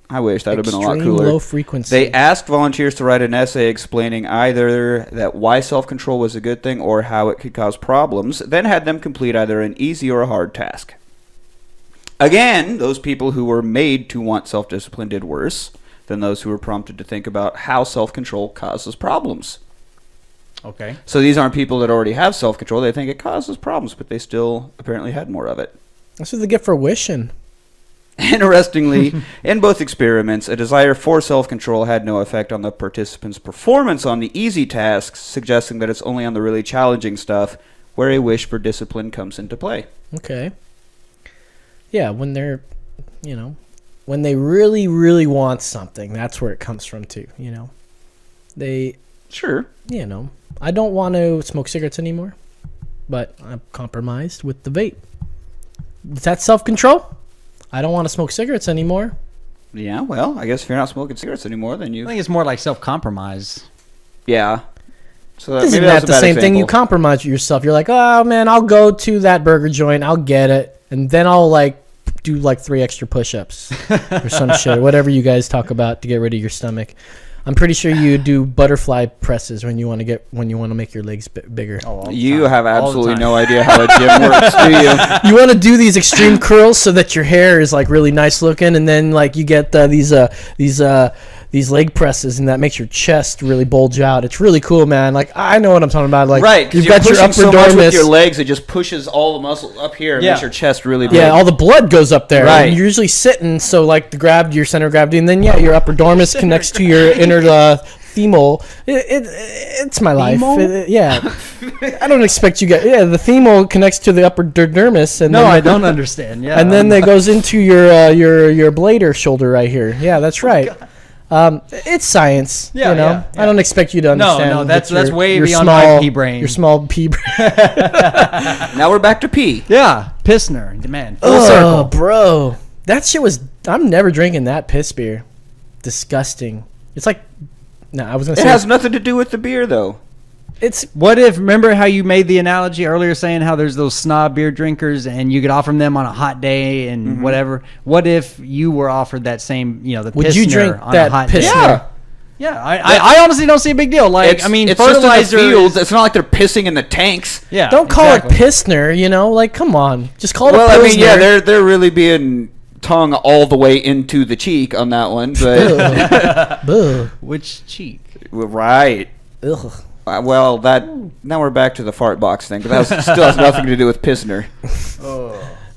S5: I wish that would have been a lot
S7: Extreme
S5: cooler.
S7: low frequency.
S5: They asked volunteers to write an essay explaining either that why self-control was a good thing or how it could cause problems, then had them complete either an easy or a hard task. Again, those people who were made to want self-discipline did worse than those who were prompted to think about how self-control causes problems.
S4: Okay.
S5: So these aren't people that already have self-control. They think it causes problems, but they still apparently had more of it.
S7: That's what they get for wishing.
S5: Interestingly, in both experiments, a desire for self-control had no effect on the participants' performance on the easy tasks, suggesting that it's only on the really challenging stuff where a wish for discipline comes into play.
S7: Okay. Yeah, when they're, when they really, really want something, that's where it comes from too. They,
S5: Sure.
S7: I don't want to smoke cigarettes anymore, but I'm compromised with the vape. Is that self-control? I don't want to smoke cigarettes anymore,
S5: Yeah, well, I guess if you're not smoking cigarettes anymore, then
S4: I
S5: you.
S4: think it's more like self-compromise.
S5: Yeah. So
S7: Isn't
S5: maybe
S7: that
S5: was a
S7: the
S5: bad
S7: same thing? You
S5: example.
S7: compromise yourself. You're like, oh man, I'll go to that burger joint. I'll get it, and then I'll like do like 3 extra push-ups or some shit, whatever you guys talk about to get rid of your stomach. I'm pretty sure you do butterfly presses when you want to make your legs bigger.
S5: You have
S4: All the
S5: absolutely
S4: time.
S5: no idea how a gym works, do you?
S7: You want to do these extreme curls so that your hair is like really nice looking, and then like you get these leg presses, and that makes your chest really bulge out. It's really cool, man. Like I know what I'm talking about. Like
S5: Right, because
S7: you've got your upper
S5: so much with
S7: dormis.
S5: your legs, it just pushes all the muscles up here and
S4: Yeah.
S5: makes your chest really big.
S7: Yeah, all the blood goes up there.
S5: Right.
S7: And you're usually sitting, so like your center of gravity, and then your upper dormis connects to your inner femur. It's my life. Yeah, I don't expect you guys. Yeah, the femur connects to the upper dermis, and
S4: No,
S7: then
S4: I don't understand. Yeah,
S7: and then it goes into your blader shoulder right here. Yeah, that's right. It's science.
S4: Yeah,
S7: you know.
S4: yeah, yeah.
S7: I don't expect you to understand.
S4: no, that's
S7: with
S4: way
S7: your
S4: beyond
S7: small,
S4: my pea brain.
S7: Your small pea brain.
S5: Now we're back to pee.
S4: yeah, Pissner, man, full
S7: Oh,
S4: circle.
S7: bro, that shit was. I'm never drinking that piss beer. Disgusting. It's like. No, I was gonna
S5: It
S7: say
S5: has nothing to do with the beer, though.
S7: it's.
S4: What if, remember how you made the analogy earlier saying how there's those snob beer drinkers and you could offer them on a hot day and whatever? What if you were offered that same, the
S7: Would you
S4: Pissner
S7: drink
S4: on
S7: that
S4: a hot
S7: Pissner?
S4: day?
S5: Yeah.
S4: Yeah, I honestly don't see a big deal. Like,
S5: It's,
S4: I mean,
S5: it's just in the
S4: fertilizer.
S5: fields. It's not like they're pissing in the tanks.
S4: Yeah,
S7: Don't call
S4: exactly.
S7: it Pissner. You know, like come on, just call it
S5: Well,
S7: a
S5: I mean,
S7: Pilsner.
S5: yeah, they're really being tongue all the way into the cheek on that one, but
S7: Ugh.
S4: Which cheek?
S5: right.
S7: Ugh.
S5: Well, now we're back to the fart box thing, but that still has nothing to do with Pissner.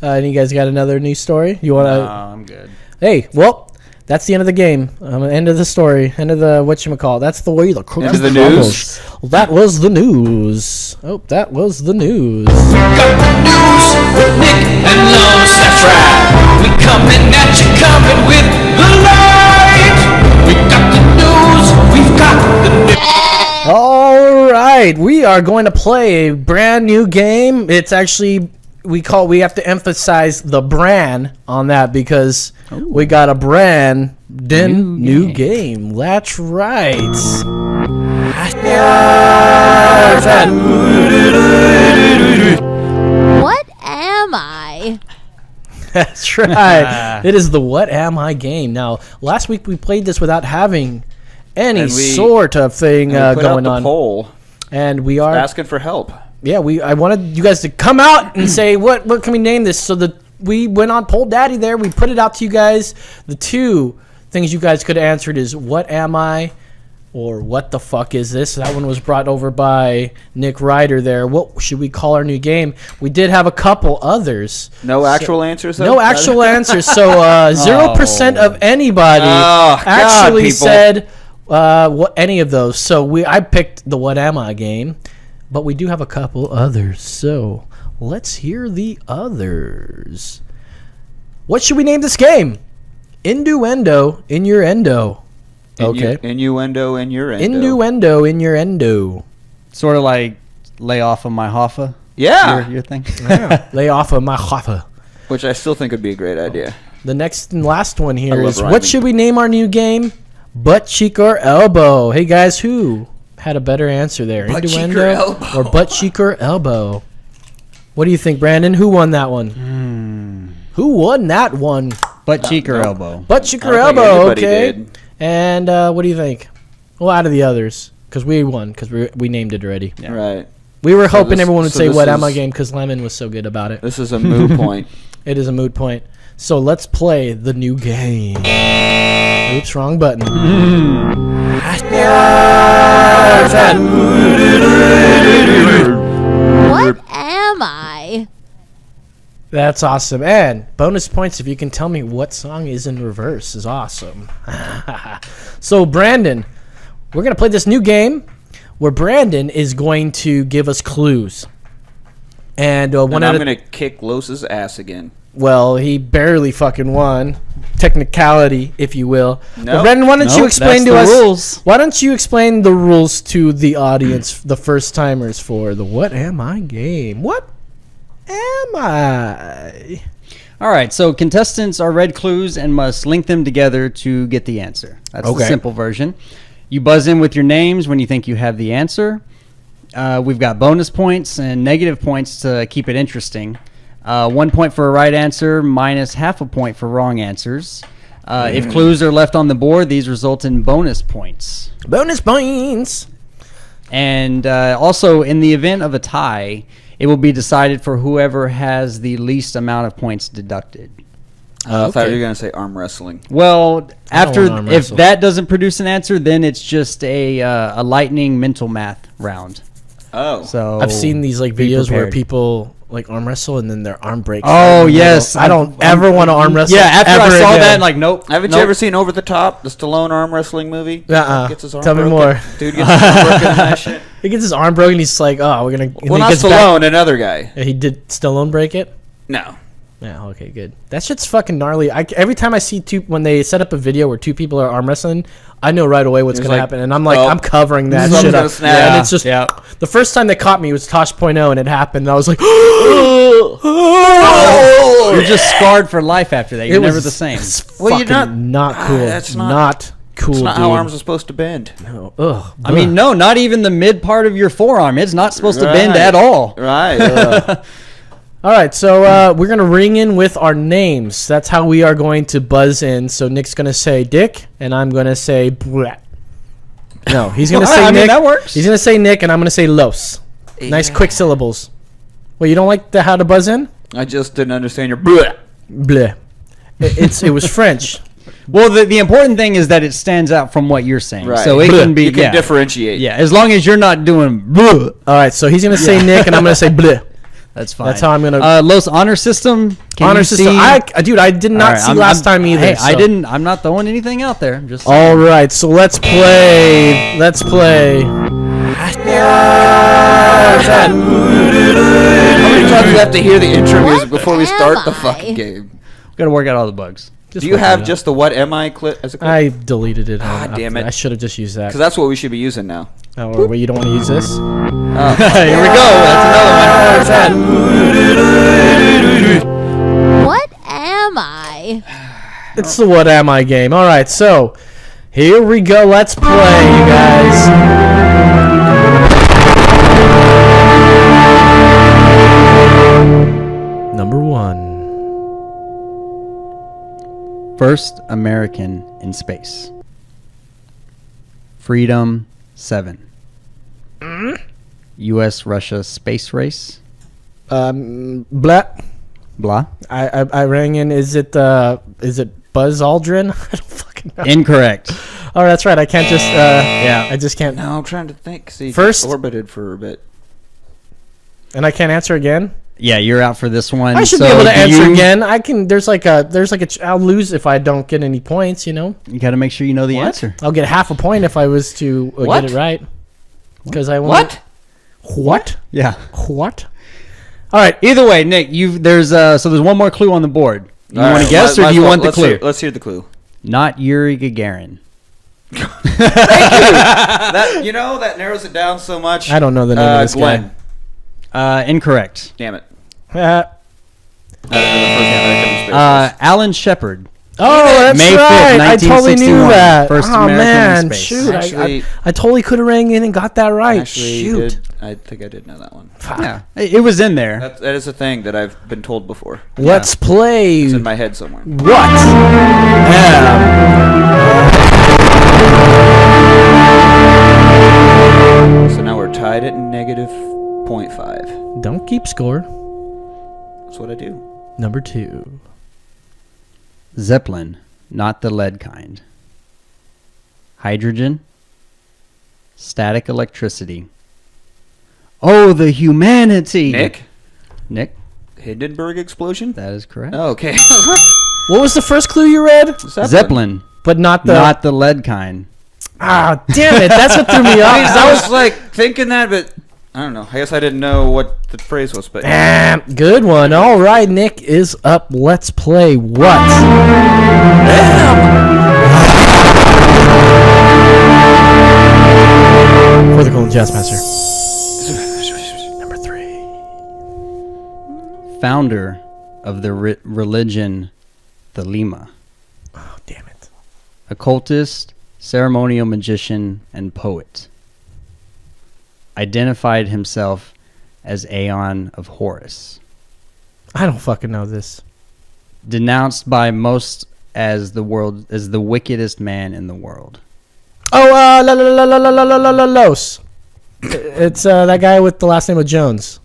S7: And you guys got another news story? You want to?
S4: No, I'm good.
S7: Hey, well, that's the end of the game. End of the story. End of the whatchamacallit. That's the way the cookie
S5: End of the
S7: crumbles. Well, that was the news. Oh, that was the news.
S6: Got the news with Nick and Lois, that's right. We coming at you, coming with the light. We got the news, we've got the news.
S7: All right, we are going to play a brand new game. It's actually we have to emphasize the brand on that because we got a brand new game. That's right.
S9: What am I?
S7: That's right. It is the What Am I game. Now, last week we played this without having any
S5: And we-
S7: sort of thing
S5: We put out
S7: going
S5: the
S7: on,
S5: poll
S7: and we are
S5: asking for help.
S7: yeah. I wanted you guys to come out and say what can we name this. So that we went on Poll Daddy there. We put it out to you guys. The two things you guys could have answered is what am I, or what the fuck is this? That one was brought over by Nick Ryder there. What should we call our new game? We did have a couple others.
S5: No actual answers, though?
S7: No actual answers. So 0% of anybody
S5: Oh, God,
S7: actually
S5: people.
S7: said what any of those. So I picked the What Am I game, but we do have a couple others. So let's hear the others. What should we name this game? Innuendo in your endo. Okay.
S5: Innuendo in your endo.
S7: Innuendo in your endo.
S4: Sort of like lay off of my hoffa.
S5: Yeah.
S4: Your thing.
S7: Lay off of my hoffa.
S5: Which I still think would be a great idea.
S7: The next and last one here
S5: love
S7: is
S5: rhyming.
S7: what should we name our new game? Butt cheek or elbow? Hey guys, who had a better answer there?
S5: Butt cheek or
S7: Innuendo
S5: elbow.
S7: or butt cheek or elbow? What do you think, Brandon? Who won that one? Who won that one?
S4: Butt cheek or elbow?
S7: Butt cheek
S5: I
S7: or
S5: don't think
S7: elbow?
S5: anybody
S7: Okay.
S5: did.
S7: And what do you think? Well, out of the others, because we won, because we named it already.
S5: Right.
S7: We were hoping
S5: this-
S7: everyone would
S5: so
S7: say
S5: this
S7: what am I
S5: is-
S7: game because Lemon was so good about it.
S5: This is a moot point.
S7: It is a moot point. So let's play the new game. Oops, wrong button.
S9: What am I?
S7: That's awesome. And bonus points if you can tell me what song is in reverse is awesome. So Brandon, we're going to play this new game where Brandon is going to give us clues. And one
S5: And
S7: out
S5: I'm
S7: of
S5: going to kick Los's ass again.
S7: well, he barely fucking won. Technicality, if you will.
S5: No.
S7: But Brandon, why don't you
S4: Nope,
S7: explain
S4: that's
S7: to
S4: the
S7: us
S4: rules.
S7: Why don't you explain the rules to the audience, the first timers for the What Am I game? What am I?
S4: All right, so contestants are read clues and must link them together to get the answer. That's the
S7: Okay.
S4: simple version. You buzz in with your names when you think you have the answer. We've got bonus points and negative points to keep it interesting. 1 point for a right answer, minus half a point for wrong answers. If clues are left on the board, these result in bonus points.
S7: Bonus points.
S4: And also, in the event of a tie, it will be decided for whoever has the least amount of points deducted.
S5: I thought you were going to say arm wrestling.
S4: Well, after
S7: wanna arm
S4: if
S7: wrestle.
S4: that doesn't produce an answer, then it's just a lightning mental math round.
S5: Oh.
S4: So
S7: I've seen these like
S4: be
S7: videos where
S4: prepared.
S7: people like arm wrestle and then their arm breaks.
S4: Oh yes,
S7: I don't ever want to arm wrestle.
S4: Yeah, after I
S7: ever
S4: saw
S7: again.
S4: that, like nope.
S5: Haven't
S4: nope.
S5: you ever seen Over the Top, the Stallone arm wrestling movie? Gets his arm
S7: Tell me
S5: broken.
S7: more.
S5: Dude gets his arm broken and that shit.
S7: He gets his arm broken. He's like, oh, we're gonna. and
S5: Well,
S7: he
S5: not
S7: gets
S5: Stallone, another guy.
S7: Back. He did Stallone break it.
S5: No.
S7: Yeah. Okay. Good. That shit's fucking gnarly. Every time I see when they set up a video where two people are arm wrestling, I know right away what's
S5: It's
S7: gonna
S5: like,
S7: happen, and I'm like,
S5: oh,
S7: I'm covering that
S5: something's
S7: shit
S5: gonna
S7: up.
S5: snap.
S7: And
S5: Yeah,
S7: it's just
S4: yeah.
S7: the first time they caught me was Tosh.0, and it happened. And I was like,
S4: You're just scarred for life after that. You're never the same.
S5: Well, you're
S7: not cool.
S5: that's not-
S7: not cool.
S5: It's not
S7: dude.
S5: how arms are supposed to bend.
S7: No. Ugh.
S4: I mean, no, not even the mid part of your forearm. It's not supposed to bend
S5: Right.
S4: at all.
S5: Right.
S7: All right, so we're gonna ring in with our names. That's how we are going to buzz in. So Nick's gonna say Dick, and I'm gonna say Brett. No, he's gonna say
S4: I mean,
S7: Nick.
S4: that works.
S7: He's gonna say Nick, and I'm gonna say Los. Nice quick syllables. Well, you don't like how to buzz in?
S5: I just didn't understand your bleh.
S7: Bleh. It was French.
S4: Well, the important thing is that it stands out from what you're saying.
S5: Right.
S4: So it can be
S5: You can
S4: yeah.
S5: differentiate.
S4: Yeah, as long as you're not doing bleh,
S7: All right, so he's gonna say Nick, and I'm gonna say Bleh.
S4: that's fine.
S7: That's how I'm gonna-
S4: Los honor system. Can
S7: Honor
S4: you
S7: system.
S4: see-
S7: Dude, I did not
S4: All right,
S7: see last time either.
S4: Hey, I
S7: so-
S4: didn't. I'm not throwing anything out there. I'm just.
S7: All right, so let's play. Let's play.
S5: How many times do we have to hear the intro music before we start the
S9: am
S5: fucking
S9: I?
S5: game?
S4: Got to work out all the bugs.
S5: Do you have just the What Am I clip as a clip?
S7: I deleted it.
S5: Ah, damn it.
S7: I should have just used that.
S5: Because that's what we should be using now.
S7: Oh, wait, you don't want to use this?
S4: Here we go. That's another one.
S9: What am I?
S7: It's the What Am I game. All right, so here we go. Let's play, you guys. Number one.
S4: First American in space. Freedom 7. U.S. Russia space race.
S7: Blah.
S4: Blah.
S7: I rang in. Is it Buzz Aldrin? I don't fucking know.
S4: Incorrect.
S7: Oh, that's right. I can't just.
S4: Yeah.
S7: I just can't.
S5: No, I'm trying to think. See,
S7: First-
S5: orbited for a bit.
S7: And I can't answer again.
S4: Yeah, you're out for this one.
S7: I should
S4: So
S7: be able to
S4: do
S7: answer
S4: you-
S7: again. I can. There's like a. I'll lose if I don't get any points. You know.
S4: You got to make sure you know the answer.
S7: I'll get half a point if I was to
S5: What?
S7: get it right. Because I won.
S5: What?
S7: What?
S4: Yeah.
S7: What? All right.
S4: Either way, Nick, there's one more clue on the board. You want to guess, or do you want the clue?
S5: Let's hear the clue.
S4: Not Yuri Gagarin.
S5: That that narrows it down so much.
S7: I don't know the name of this
S5: Glenn.
S4: Incorrect.
S5: Damn it.
S7: guy.
S5: The first American in space.
S4: Alan Shepard.
S7: Oh, that's
S4: May 5th,
S7: right. I totally knew
S4: 1961,
S7: that.
S4: first
S7: oh
S4: American in
S7: man,
S4: space.
S7: shoot!
S5: Actually-
S7: I totally could have rang in and got that right.
S5: Actually,
S7: Shoot.
S5: I think I did know that one.
S4: Yeah, it was in there.
S5: That is a thing that I've been told before.
S7: Let's play.
S5: It's in my head somewhere.
S7: What?
S5: So now we're tied at -0.5.
S7: Don't keep score.
S5: That's what I do.
S7: Number 2.
S4: Zeppelin, not the lead kind. Hydrogen. Static electricity. Oh, the humanity.
S5: Nick?
S4: Nick,
S5: Hindenburg explosion?
S4: that is correct.
S5: Oh, okay.
S7: What was the first clue you read?
S4: Zeppelin,
S7: But not the.
S4: not the lead kind.
S7: Ah, damn it! That's what threw me off. 'cause
S5: I was like thinking that, but I don't know. I guess I didn't know what the phrase was, but
S7: Good one. All right, Nick is up. Let's play what? For the Golden Jazz Master. Number 3.
S4: Founder of the religion Thelema.
S7: Oh, damn it.
S4: Occultist, ceremonial magician, and poet. Identified himself as Aeon of Horus.
S7: I don't fucking know this.
S4: Denounced by most as the wickedest man in the world.
S7: Oh, Los. It's that guy with the last name of Jones.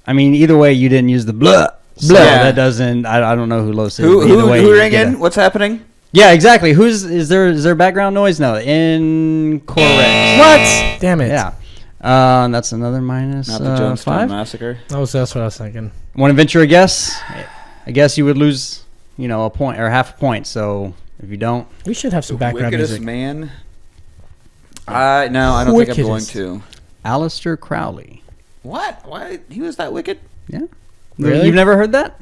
S4: I mean, either way, you didn't use the blah. So
S5: Yeah.
S4: that doesn't. I don't know who Los is.
S5: Who
S4: but either way,
S5: who
S4: you
S5: rang
S4: get
S5: in?
S4: a-
S5: What's happening?
S4: Yeah, exactly. Is there background noise? No, incorrect.
S7: What? Damn it.
S4: Yeah. That's another minus
S5: Not the Jonestown
S4: 5.
S5: Massacre.
S7: That's what I was thinking.
S4: Want to venture a guess? I guess you would lose, a point or half a point. So if you don't,
S7: We should have some background
S5: Wickedest
S7: music.
S5: man. No, I don't think I'm going
S7: Wickedest.
S5: to.
S4: Aleister Crowley.
S5: What? Why? He was that wicked?
S4: Yeah.
S7: Really?
S4: You've never heard that?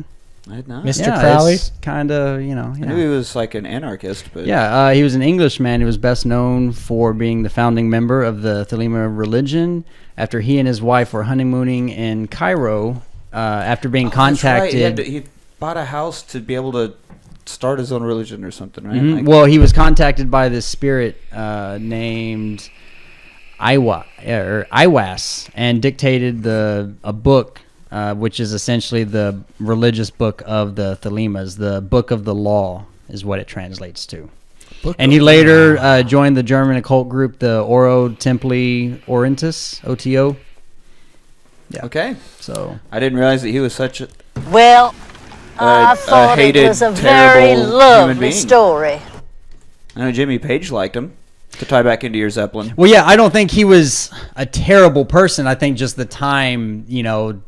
S5: I had not.
S7: Mr. Crowley?
S4: Kind of,
S5: I knew he was like an anarchist, but
S4: Yeah, he was an Englishman who was best known for being the founding member of the Thelema religion after he and his wife were honeymooning in Cairo after being
S5: Oh, that's right.
S4: contacted.
S5: He bought a house to be able to start his own religion or something, right?
S4: Mhm.
S5: Like-
S4: Well, he was contacted by this spirit named Iwas and dictated a book, which is essentially the religious book of the Thelemas. The Book of the Law is what it translates to. And he later joined the German occult group, the Oro Templi Orientis, OTO. Yeah.
S5: Okay.
S4: So
S5: I didn't realize that he was such a
S8: Well, I
S5: a
S8: thought
S5: hated,
S8: it was a very
S5: terrible human
S8: lovely
S5: being.
S8: story.
S5: I know Jimmy Page liked him. To tie back into your Zeppelin.
S4: Well, yeah, I don't think he was a terrible person. I think just the time,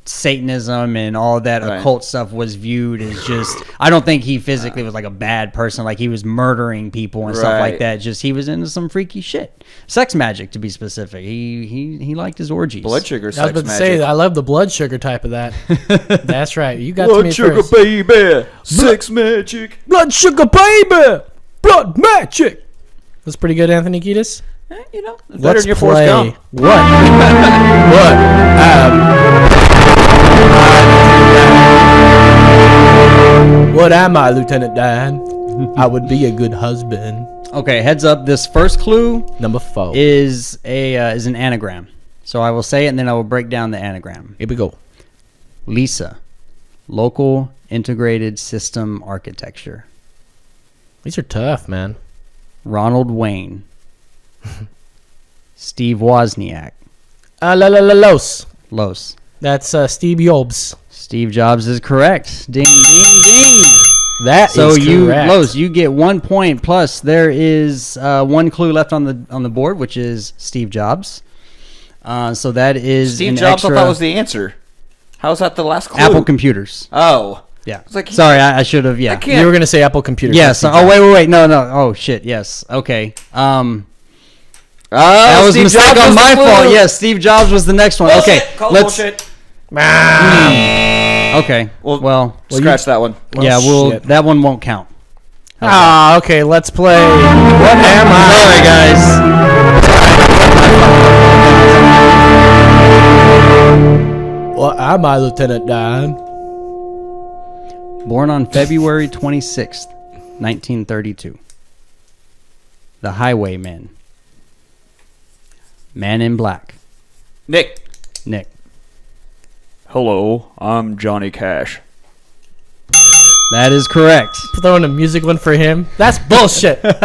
S4: Satanism and all that
S5: Right.
S4: occult stuff was viewed as just. I don't think he physically was like a bad person. Like he was murdering people and stuff like
S5: Right.
S4: that. Just he was into some freaky shit, sex magic to be specific. He liked his orgies.
S5: Blood sugar
S7: I was
S5: sex
S7: about to
S5: magic.
S7: say, I love the blood sugar type of that. That's right. You got to me
S5: Blood sugar
S7: first.
S5: baby, sex magic.
S7: Blood sugar, baby! Blood magic! That's pretty good, Anthony Kiedis.
S5: Better
S7: Let's
S5: than your Forrest
S7: play.
S5: Gump.
S7: What? What am I, Lieutenant Dan? I would be a good husband.
S4: Okay, heads up. This first clue
S7: Number 4.
S4: is an anagram. So I will say it and then I will break down the anagram.
S7: Here we go.
S4: LISA, Local Integrated System Architecture.
S7: These are tough, man.
S4: Ronald Wayne, Steve Wozniak,
S7: Los.
S4: Los.
S7: That's Steve Jobs.
S4: Steve Jobs is correct. Ding, ding, ding.
S7: That
S4: So
S7: is
S4: you,
S7: correct.
S4: Los, you get 1 point. Plus, there is one clue left on the board, which is Steve Jobs. So that is
S5: Steve
S4: an
S5: Jobs,
S4: extra
S5: I thought was the answer. How is that the last clue?
S4: Apple computers.
S5: Oh.
S4: Yeah.
S5: It's like-
S4: Sorry, I should have. Yeah.
S5: I can't.
S7: You were going to say Apple Computer.
S4: Yes. Oh wait. No. Oh shit. Yes. Okay. That was a
S5: Steve
S4: mistake
S5: Jobs
S4: on
S5: was the
S4: my
S5: clue.
S4: fault. Yes, Steve Jobs was the next one.
S5: Bullshit.
S4: Okay,
S5: Call
S4: let's.
S5: bullshit.
S4: Okay. Well,
S5: Scratch that one.
S4: yeah. We'll.
S7: shit.
S4: That one won't count.
S7: Okay, let's play. What am I?
S4: Sorry, guys.
S7: What am I, Lieutenant Dan?
S4: Born on February 26th, 1932. The Highwaymen. Man in Black.
S5: Nick.
S4: Nick.
S5: Hello, I'm Johnny Cash.
S4: That is correct.
S7: Throwing a music one for him? That's bullshit.
S5: How did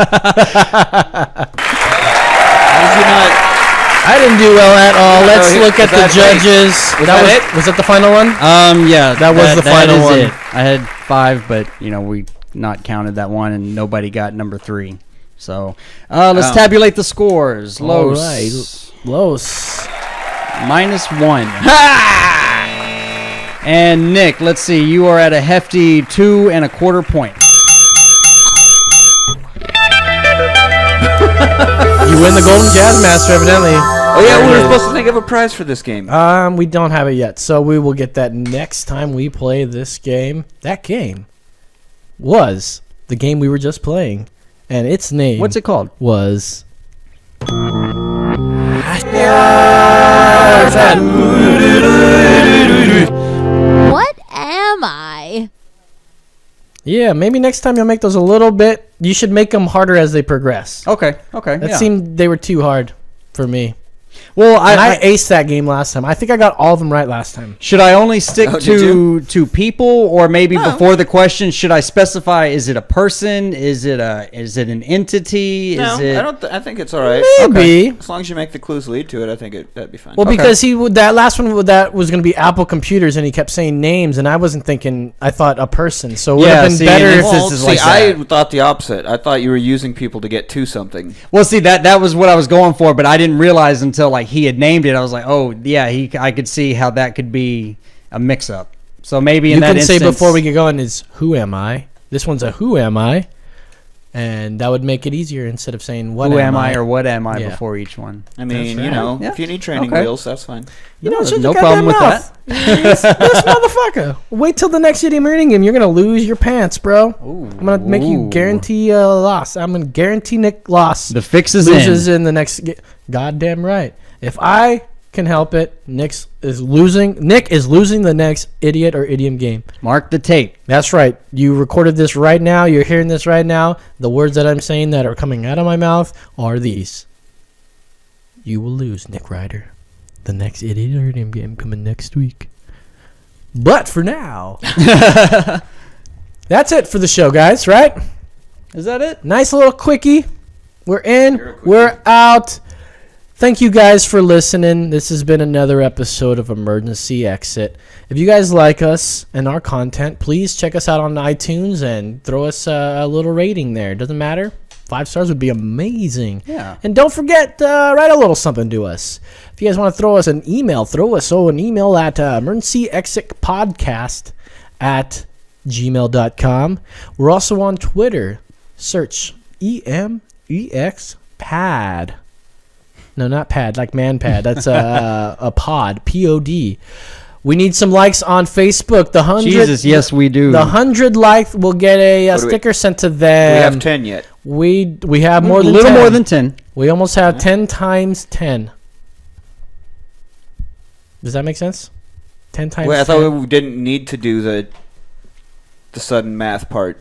S5: you not?
S7: I didn't do well at all. Let's look at the
S5: was that
S7: judges.
S5: Was that it?
S7: Was that the final one?
S4: Yeah.
S7: That was the final
S4: is
S7: one.
S4: It. I had 5, but we not counted that one, and nobody got number 3. So let's tabulate the scores. Los.
S7: All right. Los.
S4: -1. And Nick, let's see. You are at a hefty 2 1/4 points.
S7: You win the Golden Jazz Master, evidently.
S5: Oh yeah, we were supposed to think of a prize for this game.
S7: We don't have it yet, so we will get that next time we play this game. That game was the game we were just playing, and its name
S4: What's it called?
S7: was
S9: What am I?
S7: Yeah, maybe next time you'll make those a little bit. You should make them harder as they progress.
S4: Okay.
S7: That
S4: yeah.
S7: seemed they were too hard for me.
S4: Well,
S7: I aced that game last time. I think I got all of them right last time.
S4: should I only stick
S5: Oh, did
S4: to people, or maybe before the question, should I specify? Is it a person? Is it an entity?
S5: No,
S4: Is it?
S5: I think it's all right.
S7: Maybe.
S5: As long as you make the clues lead to it, I think that'd be fine.
S7: Well, because that last one that was going to be Apple Computers, and he kept saying names, and I wasn't thinking. I thought a person, so it would have been
S4: see,
S7: better
S4: and
S7: if
S4: this
S7: this
S4: is
S7: is
S4: like
S5: I
S4: that.
S5: thought the opposite. I thought you were using people to get to something.
S4: Well, see that was what I was going for, but I didn't realize until like he had named it. I was like, oh yeah, I could see how that could be a mix-up. So maybe in
S7: you
S4: that
S7: can say
S4: instance,
S7: before we get going is who am I? This one's a who am I, and that would make it easier instead of saying what
S4: who
S7: am
S4: am I or what am I
S7: Yeah.
S4: before each one.
S5: I mean,
S7: right.
S5: you know,
S4: Yeah.
S5: if you need training
S4: Okay.
S5: wheels, that's fine.
S7: You know,
S4: there's
S7: shut
S4: no
S7: your
S4: problem with
S7: goddamn mouth. This motherfucker. Wait till the next idiom reading game. You're gonna lose your pants, bro. I'm gonna make you
S4: Ooh.
S7: guarantee a loss. I'm gonna guarantee Nick loss.
S4: The fix is
S7: loses
S4: in.
S7: in the next. Goddamn right. If I can help it, Nick is losing the next idiot or idiom game.
S4: Mark the tape.
S7: That's right. You recorded this right now. You're hearing this right now. The words that I'm saying that are coming out of my mouth are these. You will lose, Nick Ryder. The next idiot or idiom game coming next week. But for now, that's it for the show, guys, right?
S4: Is that it?
S7: Nice little quickie. We're in. We're out. Thank you guys for listening. This has been another episode of Emergency Exit. If you guys like us and our content, please check us out on iTunes and throw us a little rating there. Doesn't matter. 5 stars would be amazing.
S4: Yeah.
S7: And don't forget, write a little something to us. If you guys want to throw us an email, throw us an email at emergencyexitpodcast@gmail.com. We're also on Twitter. Search EMEXPAD. No, not pad, like man pad. That's a pod, P-O-D. We need some likes on Facebook. The 100.
S4: Jesus, yes, we do.
S7: The 100 likes will get a
S5: What do we-
S7: sticker sent to
S5: Do we
S7: them.
S5: have 10 yet?
S7: We have more
S4: a
S7: than
S4: little
S7: 10.
S4: more than 10.
S7: We almost have 10 times 10. Does that make sense? 10 times
S5: Wait, I
S7: 10.
S5: thought we didn't need to do the sudden math part.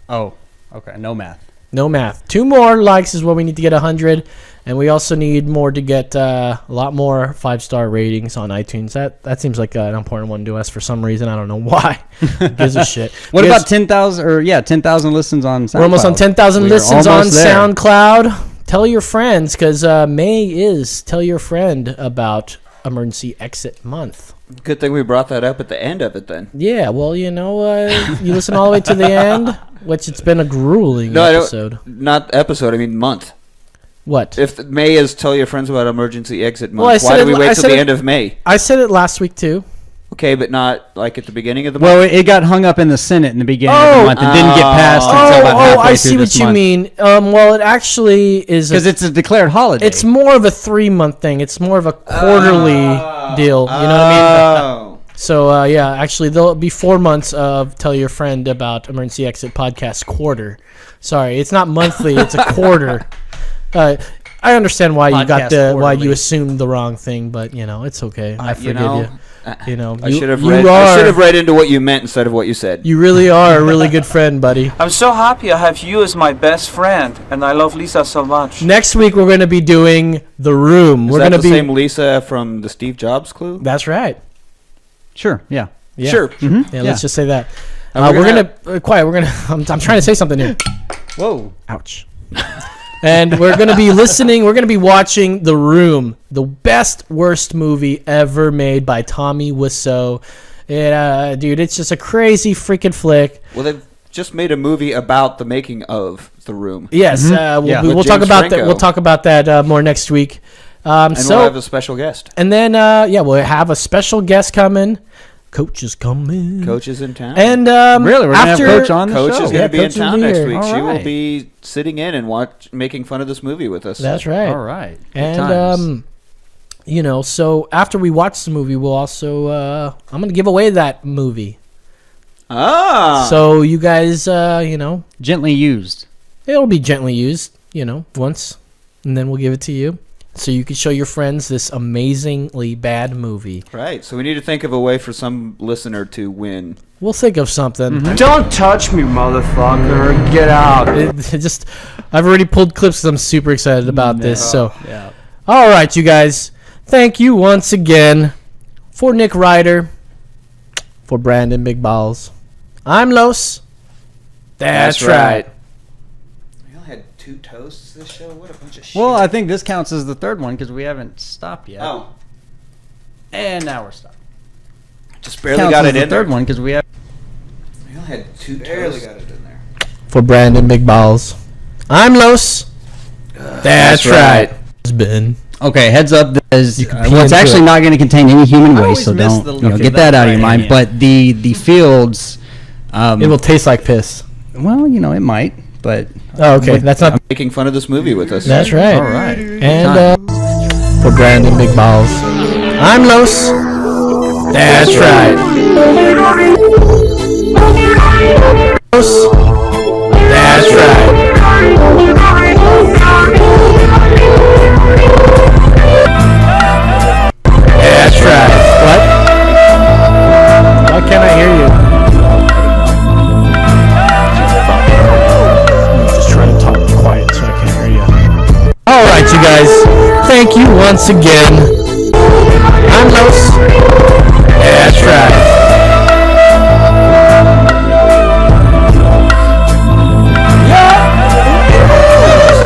S4: Oh, okay. No math.
S7: No math. 2 more likes is what we need to get 100. And we also need more to get a lot more 5-star ratings on iTunes. That seems like an important one to us for some reason. I don't know why. Who gives a shit.
S4: What
S7: Because
S4: about 10,000 or 10,000 listens on SoundCloud?
S7: we're almost on 10,000
S4: We are
S7: listens on
S4: almost there.
S7: SoundCloud. Tell your friends because May is Tell Your Friend About Emergency Exit Month.
S5: Good thing we brought that up at the end of it then.
S7: Yeah, well, you listen all the way to the end, which it's been a grueling episode.
S5: Not episode, I mean month.
S7: What?
S5: If May is Tell Your Friends About Emergency Exit Month,
S7: Well, I said
S5: why do
S7: it-
S5: we
S7: I
S5: wait till
S7: said
S5: the
S7: it-
S5: end of May?
S7: I said it last week too.
S5: Okay, but not like at the beginning of the month?
S4: Well, it got hung up in the Senate in the beginning of the month and didn't get passed until about halfway
S7: I
S4: through
S7: see what
S4: this
S7: you
S4: month.
S7: mean. Well, it actually is
S4: Because it's a declared holiday.
S7: it's more of a 3-month thing. It's more of a quarterly deal. You know what I mean?
S5: Oh.
S7: So yeah, actually there'll be 4 months of Tell Your Friend About Emergency Exit Podcast quarter. Sorry, it's not monthly. It's a quarter. I understand why you got
S4: Podcast
S7: why you
S4: quarterly.
S7: assumed the wrong thing, but it's okay. I forgive you. You know,
S5: I should have
S7: you
S5: read.
S7: are,
S5: I should have read into what you meant instead of what you said.
S7: You really are a really good friend, buddy.
S2: I'm so happy I have you as my best friend, and I love Lisa so much.
S7: Next week we're going to be doing The Room.
S5: Is
S7: We're
S5: that
S7: going to
S5: the
S7: be
S5: same Lisa from the Steve Jobs Clue?
S7: That's right.
S4: Sure, yeah.
S7: Yeah.
S5: Sure.
S7: Yeah, let's just say that.
S5: And
S7: We're gonna quiet. We're gonna. I'm trying to say something here.
S4: Whoa.
S7: Ouch. And we're gonna be listening. We're gonna be watching The Room, the best worst movie ever made by Tommy Wiseau. Dude, it's just a crazy freaking flick.
S5: Well, they've just made a movie about the making of The Room.
S7: Yes,
S4: Yeah.
S7: we'll
S5: With
S7: talk
S5: James
S7: about that.
S5: Franco.
S7: We'll talk about that more next week.
S5: And we'll have a special guest.
S7: and then we'll have a special guest coming. Coach is coming.
S5: Coach is in town.
S7: And
S4: Really? We're going to have
S7: after
S4: Coach on the
S5: Coach
S4: show?
S5: is going
S7: Yeah,
S5: to be in
S7: Coach will
S5: town
S7: be
S5: next
S7: here.
S5: week.
S4: All
S5: She will
S4: right.
S5: be sitting in and making fun of this movie with us.
S7: That's right.
S4: All right. Good
S7: And
S4: times.
S7: so after we watch the movie, we'll also I'm gonna give away that movie.
S5: Ah.
S7: So you guys,
S4: Gently used.
S7: it'll be gently used, once, and then we'll give it to you. so you can show your friends this amazingly bad movie.
S5: Right. So we need to think of a way for some listener to win.
S7: We'll think of something.
S1: Don't touch me, motherfucker. Get out.
S7: I've already pulled clips 'cause I'm super excited about this. So, all right, you guys. Thank you once again for Nick Ryder, for Brandon Big Balls. I'm Los. That's right.
S5: We only had 2 toasts this show. What a bunch of shit.
S4: Well, I think this counts as the third one because we haven't stopped yet.
S5: Oh,
S4: And now we're stopped.
S5: just barely
S4: Counts
S5: got
S4: as
S5: it
S4: the
S5: in
S4: third
S5: there.
S4: one because we have.
S5: We only had 2 toasts. Got it in there.
S7: For Brandon Big Balls. I'm Los. That's right. It's been.
S4: Okay, heads up. There's,
S7: You can
S4: well,
S7: pee
S4: it's
S7: into
S4: actually
S7: it.
S4: not going to contain any human
S5: I
S4: waste, so
S5: always miss
S4: don't
S5: the- okay,
S4: get that
S5: that's
S4: out of your
S5: right,
S4: mind.
S5: yeah.
S4: But the fields,
S7: It will taste like piss.
S4: well, it might, but
S7: Oh, okay. That's not.
S5: Making fun of this movie with us.
S7: That's right.
S4: all right.
S7: And for Brandon Big Balls. I'm Los. That's right. Los. That's right. That's right. What? Why can't I hear you? I'm just trying to talk quiet so I can't hear you. All right, you guys. Thank you once again. I'm Los. That's right.